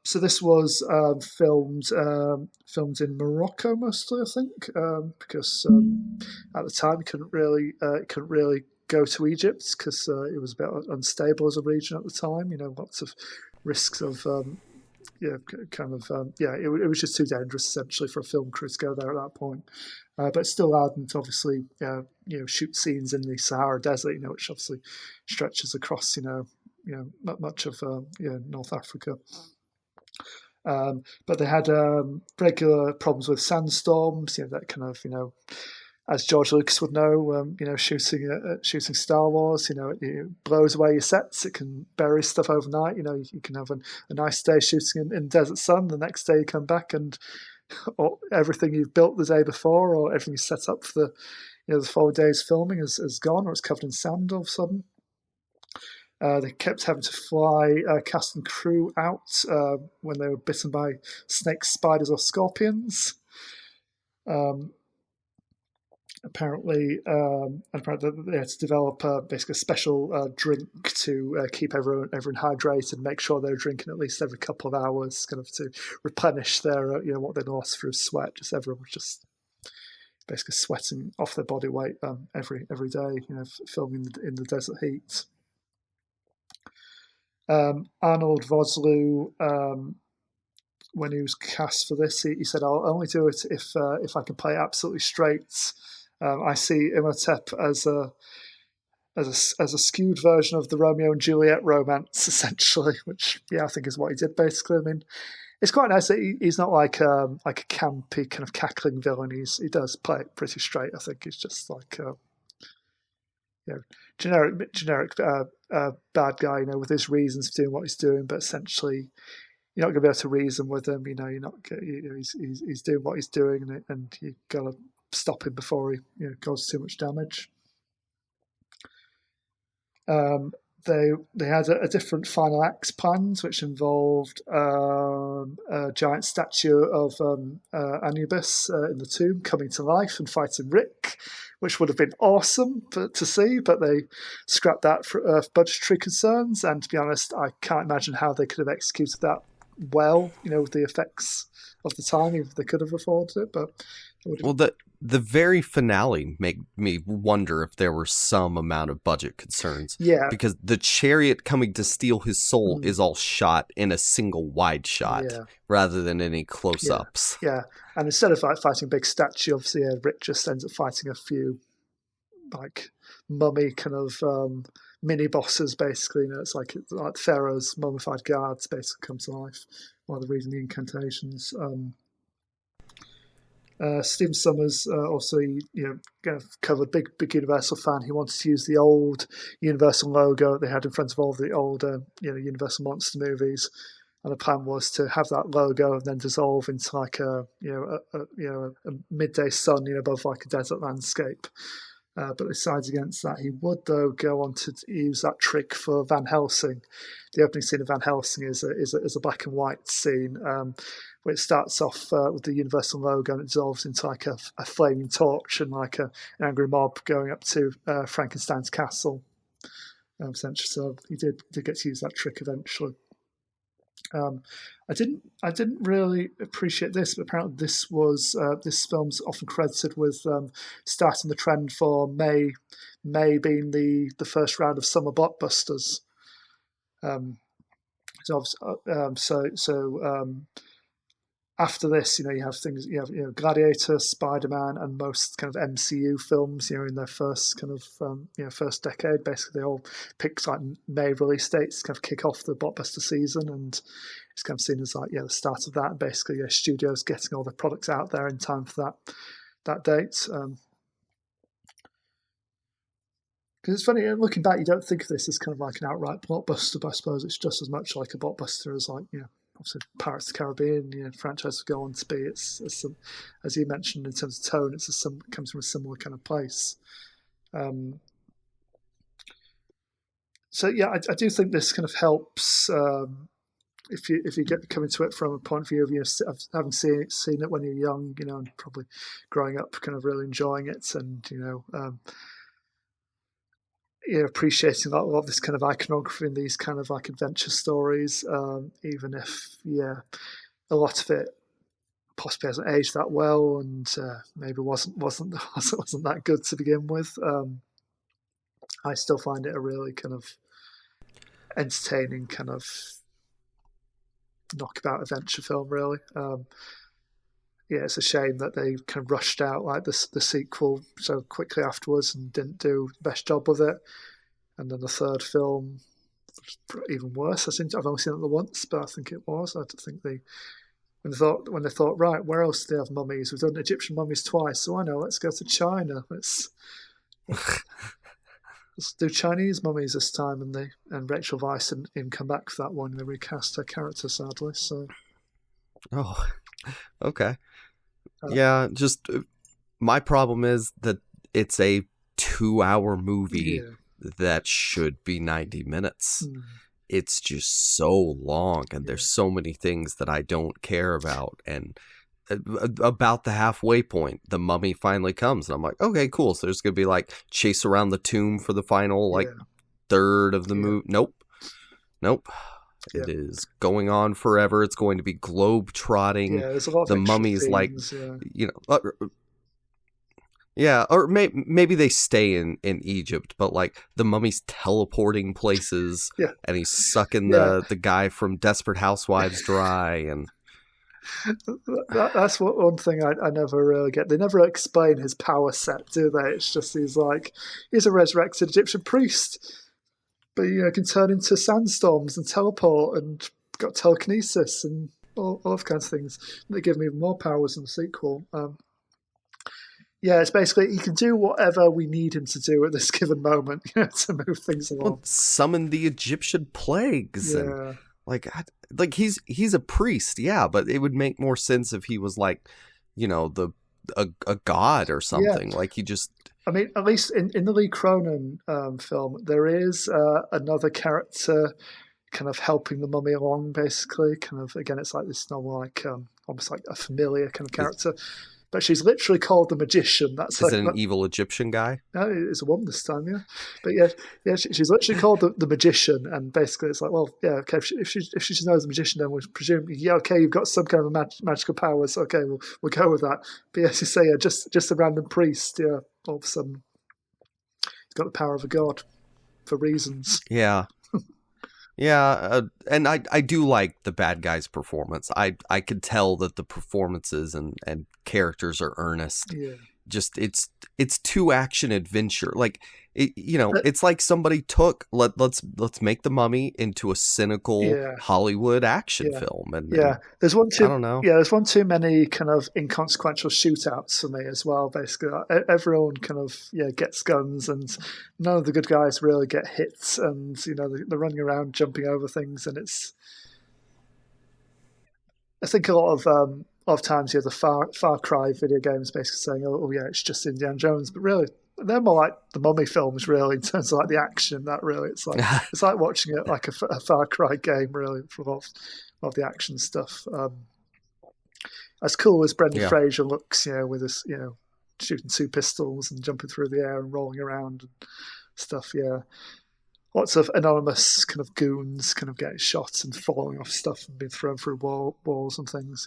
So this was filmed in Morocco mostly, I think, because at the time you couldn't really go to Egypt because it was a bit unstable as a region at the time. Lots of risks of it was just too dangerous essentially for a film crew to go there at that point. But still ardent, obviously, shoot scenes in the Sahara Desert, which obviously stretches across, much of North Africa. But they had regular problems with sandstorms, that kind of, as George Lucas would know, shooting Star Wars, it blows away your sets. It can bury stuff overnight. You can have a nice day shooting in desert sun. The next day you come back and everything you've built the day before, or everything you set up for the 4 days filming is gone, or it's covered in sand all of a sudden. They kept having to fly cast and crew out when they were bitten by snakes, spiders, or scorpions. Apparently, they had to develop basically a special drink to keep everyone hydrated and make sure they were drinking at least every couple of hours, kind of to replenish their what they lost through sweat. Just everyone was just basically sweating off their body weight every day, filming in the desert heat. Arnold Vosloo, when he was cast for this, he said, "I'll only do it if I can play absolutely straight. I see Imhotep as a skewed version of the Romeo and Juliet romance, essentially," which I think is what he did basically. I mean, it's quite nice that he's not like a campy kind of cackling villain. He does play it pretty straight. I think he's just like generic bad guy, with his reasons for doing what he's doing, but essentially you're not going to be able to reason with him. You're not. He's doing what he's doing, and you got to stop him before he causes too much damage. They had a different final act planned, which involved a giant statue of Anubis in the tomb coming to life and fighting Rick, which would have been awesome to see, but they scrapped that for budgetary concerns. And to be honest, I can't imagine how they could have executed that well, with the effects of the time, if they could have afforded it. But the very finale made me wonder if there were some amount of budget concerns. Yeah. Because the chariot coming to steal his soul is all shot in a single wide shot rather than any close-ups. Yeah. And instead of fighting a big statue, obviously Rick just ends up fighting a few like mummy kind of mini bosses, basically. It's like Pharaoh's mummified guards basically come to life while they're reading the incantations. Stephen Sommers also, kind of covered big Universal fan. He wanted to use the old Universal logo they had in front of all the old, Universal monster movies, and the plan was to have that logo and then dissolve into like a midday sun, above like a desert landscape. But besides against that, he would though go on to use that trick for Van Helsing. The opening scene of Van Helsing is a black and white scene. Where it starts off with the Universal logo and it dissolves into like a flaming torch and like an angry mob going up to Frankenstein's castle. Essentially, so he did get to use that trick eventually. I didn't really appreciate this, but apparently this film's often credited with starting the trend for May being the first round of summer blockbusters. after this, you have things, you have Gladiator, Spider-Man, and most kind of MCU films, in their first kind of first decade. Basically, they all pick like May release dates to kind of kick off the blockbuster season, and it's kind of seen as like the start of that. And basically, studios getting all the products out there in time for that date. Because it's funny, looking back, you don't think of this as kind of like an outright blockbuster, but I suppose it's just as much like a blockbuster as like, obviously Pirates of the Caribbean, franchise will go on to be. It's some, as you mentioned, in terms of tone, it comes from a similar kind of place. So yeah, I do think this kind of helps if you get coming to it from a point of view of having seen it when you're young, and probably growing up, kind of really enjoying it, and appreciating a lot of this kind of iconography and these kind of like adventure stories, even if a lot of it possibly hasn't aged that well, and maybe wasn't that good to begin with. I still find it a really kind of entertaining kind of knockabout adventure film, really. It's a shame that they kind of rushed out like the sequel so quickly afterwards and didn't do the best job with it. And then the third film was even worse. I've only seen it once, but I think it was. I think when they thought, right, where else do they have mummies? We've done Egyptian mummies twice, so I know. Let's go to China. Let's do Chinese mummies this time. And Rachel Weisz didn't come back for that one. They recast her character, sadly. So. Oh, okay. Yeah, just my problem is that it's a 2-hour movie that should be 90 minutes. It's just so long, and there's so many things that I don't care about. And about the halfway point, the mummy finally comes, and I'm like, okay, cool. So there's gonna be like chase around the tomb for the final third of the movie. Nope. It is going on forever. It's going to be globe trotting. There's a lot of the mummy's themes, or maybe they stay in Egypt, but like the mummy's teleporting places, and he's sucking the guy from Desperate Housewives dry, and that's one thing I never really get. They never explain his power set, do they? It's just he's a resurrected Egyptian priest. But can turn into sandstorms and teleport and got telekinesis and all those kinds of things. They give him even more powers in the sequel. It's basically he can do whatever we need him to do at this given moment to move things along. Summon the Egyptian plagues. And, like he's a priest, but it would make more sense if he was like, a god or something. Like he just. I mean, at least in the Lee Cronin film, there is another character kind of helping the mummy along, basically. Kind of, again, it's like this normal, like almost like a familiar kind of character. But she's literally called the magician. Is it an evil Egyptian guy? No, it's a woman this time, But she's literally called the magician, and basically it's like, well, okay, if she just knows the magician, then we'll presume, okay, you've got some kind of magical powers. Okay, we'll go with that. But yes, you say, just a random priest, all of a sudden, he's got the power of a god for reasons. Yeah. And I do like the bad guy's performance. I could tell that the performances and characters are earnest. Just it's too action adventure. Like it's like somebody took let's make the Mummy into a cynical Hollywood action film. And there's one too. I don't know. There's one too many kind of inconsequential shootouts for me as well. Basically, everyone kind of gets guns, and none of the good guys really get hits, and they're running around jumping over things, and it's. I think a lot of times the Far Cry video games basically saying, oh yeah, it's just Indiana Jones, but really they're more like the Mummy films, really, in terms of like the action. That really, it's like watching it like a Far Cry game, really, for a lot of the action stuff. As cool as Brendan Fraser looks, with his shooting 2 pistols and jumping through the air and rolling around and stuff. Lots of anonymous kind of goons kind of getting shot and falling off stuff and being thrown through walls and things,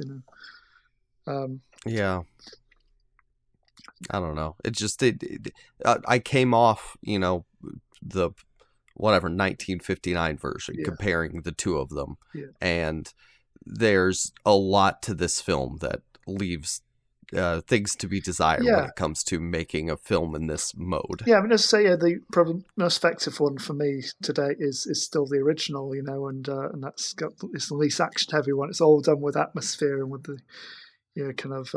I don't know. It just I came off, the 1959 version, comparing the two of them, and there's a lot to this film that leaves things to be desired when it comes to making a film in this mode. Yeah, I mean, as I say, the probably most effective one for me today is still the original, and it's the least action heavy one. It's all done with atmosphere and with the kind of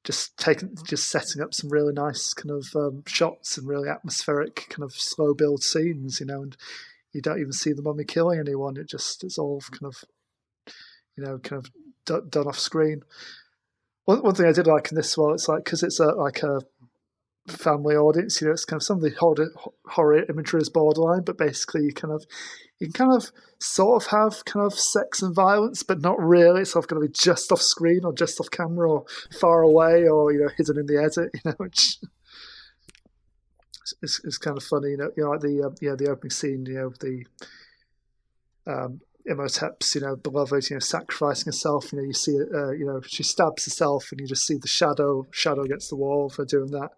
just setting up some really nice kind of shots and really atmospheric kind of slow build scenes, and you don't even see the mummy killing anyone. It's all kind of done off screen. One thing I did like in this one, it's like, because it's like a family audience, it's kind of some of the horror imagery is borderline, but basically you can sort of have kind of sex and violence, but not really. It's sort of going to be just off screen or just off camera or far away or hidden in the edit, which is kind of funny. Like the opening scene, the Imhotep's, beloved, sacrificing herself. You see it. She stabs herself, and you just see the shadow against the wall for doing that.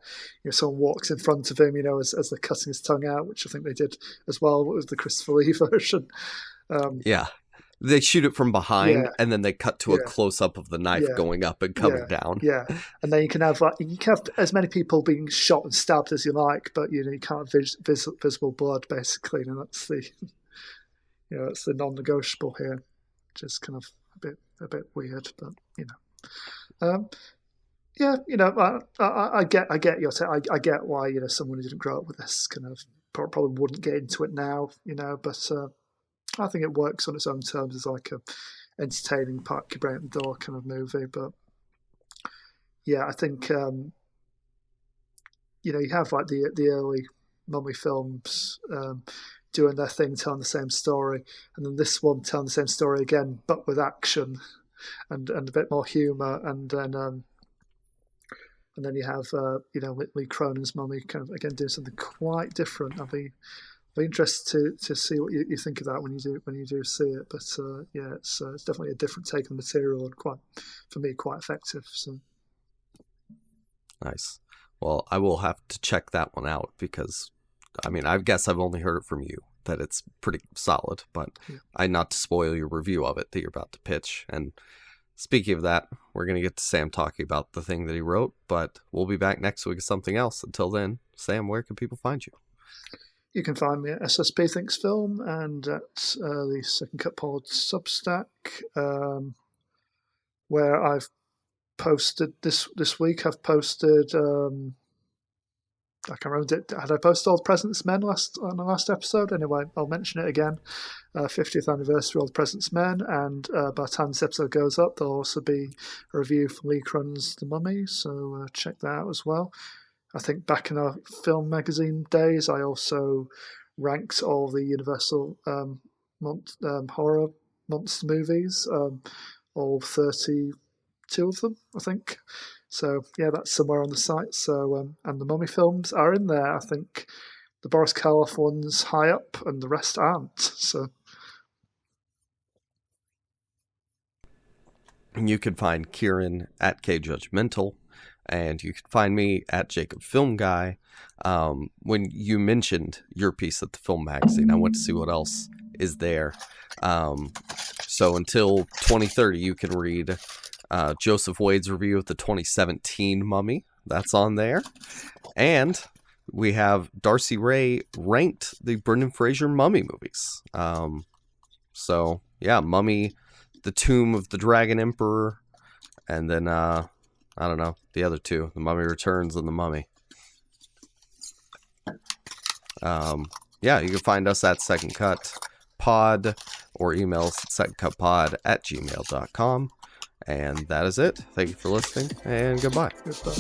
Someone walks in front of him, as they're cutting his tongue out, which I think they did as well with the Christopher Lee version. They shoot it from behind, and then they cut to a close up of the knife going up and coming down. Yeah, and then you can have as many people being shot and stabbed as you like, but you can't have visible blood, basically. And that's the it's the non-negotiable here, which is kind of a bit weird, but I get your I get why someone who didn't grow up with this kind of probably wouldn't get into it now, but I think it works on its own terms as like a entertaining park your brain at the door kind of movie. But I think you have like the early mummy films doing their thing, telling the same story, and then this one telling the same story again, but with action and a bit more humour, and then you have Lee Cronin's Mummy kind of again doing something quite different. I'll be interested to see what you think of that when you do see it. But it's definitely a different take on the material and quite effective. So nice. Well, I will have to check that one out because, I mean, I guess I've only heard it from you that it's pretty solid, but not to spoil your review of it that you're about to pitch. And speaking of that, we're going to get to Sam talking about the thing that he wrote, but we'll be back next week with something else. Until then, Sam, where can people find you? You can find me at SSP Thinks Film and at the Second Cut Pod Substack, where I've posted this week. I've posted... I can't remember. Had I posted All the President's Men on the last episode? Anyway, I'll mention it again. 50th anniversary All the President's Men, and by the time this episode goes up, there'll also be a review from Lee Cronin's The Mummy, so check that out as well. I think back in our film magazine days, I also ranked all the Universal horror monster movies, all 32 of them, I think. So, that's somewhere on the site. So, and the Mummy films are in there. I think the Boris Karloff one's high up and the rest aren't. So, you can find Kieran at KJudgmental, and you can find me at Jacob Film Guy. When you mentioned your piece at the film magazine, I went to see what else is there. So until 2030, you can read Joseph Wade's review of the 2017 Mummy. That's on there. And we have Darcy Ray ranked the Brendan Fraser Mummy movies. So, Mummy, The Tomb of the Dragon Emperor, and then, I don't know, the other two, The Mummy Returns and The Mummy. You can find us at Second Cut Pod or email us at secondcutpod@gmail.com. And that is it. Thank you for listening, and goodbye. Goodbye.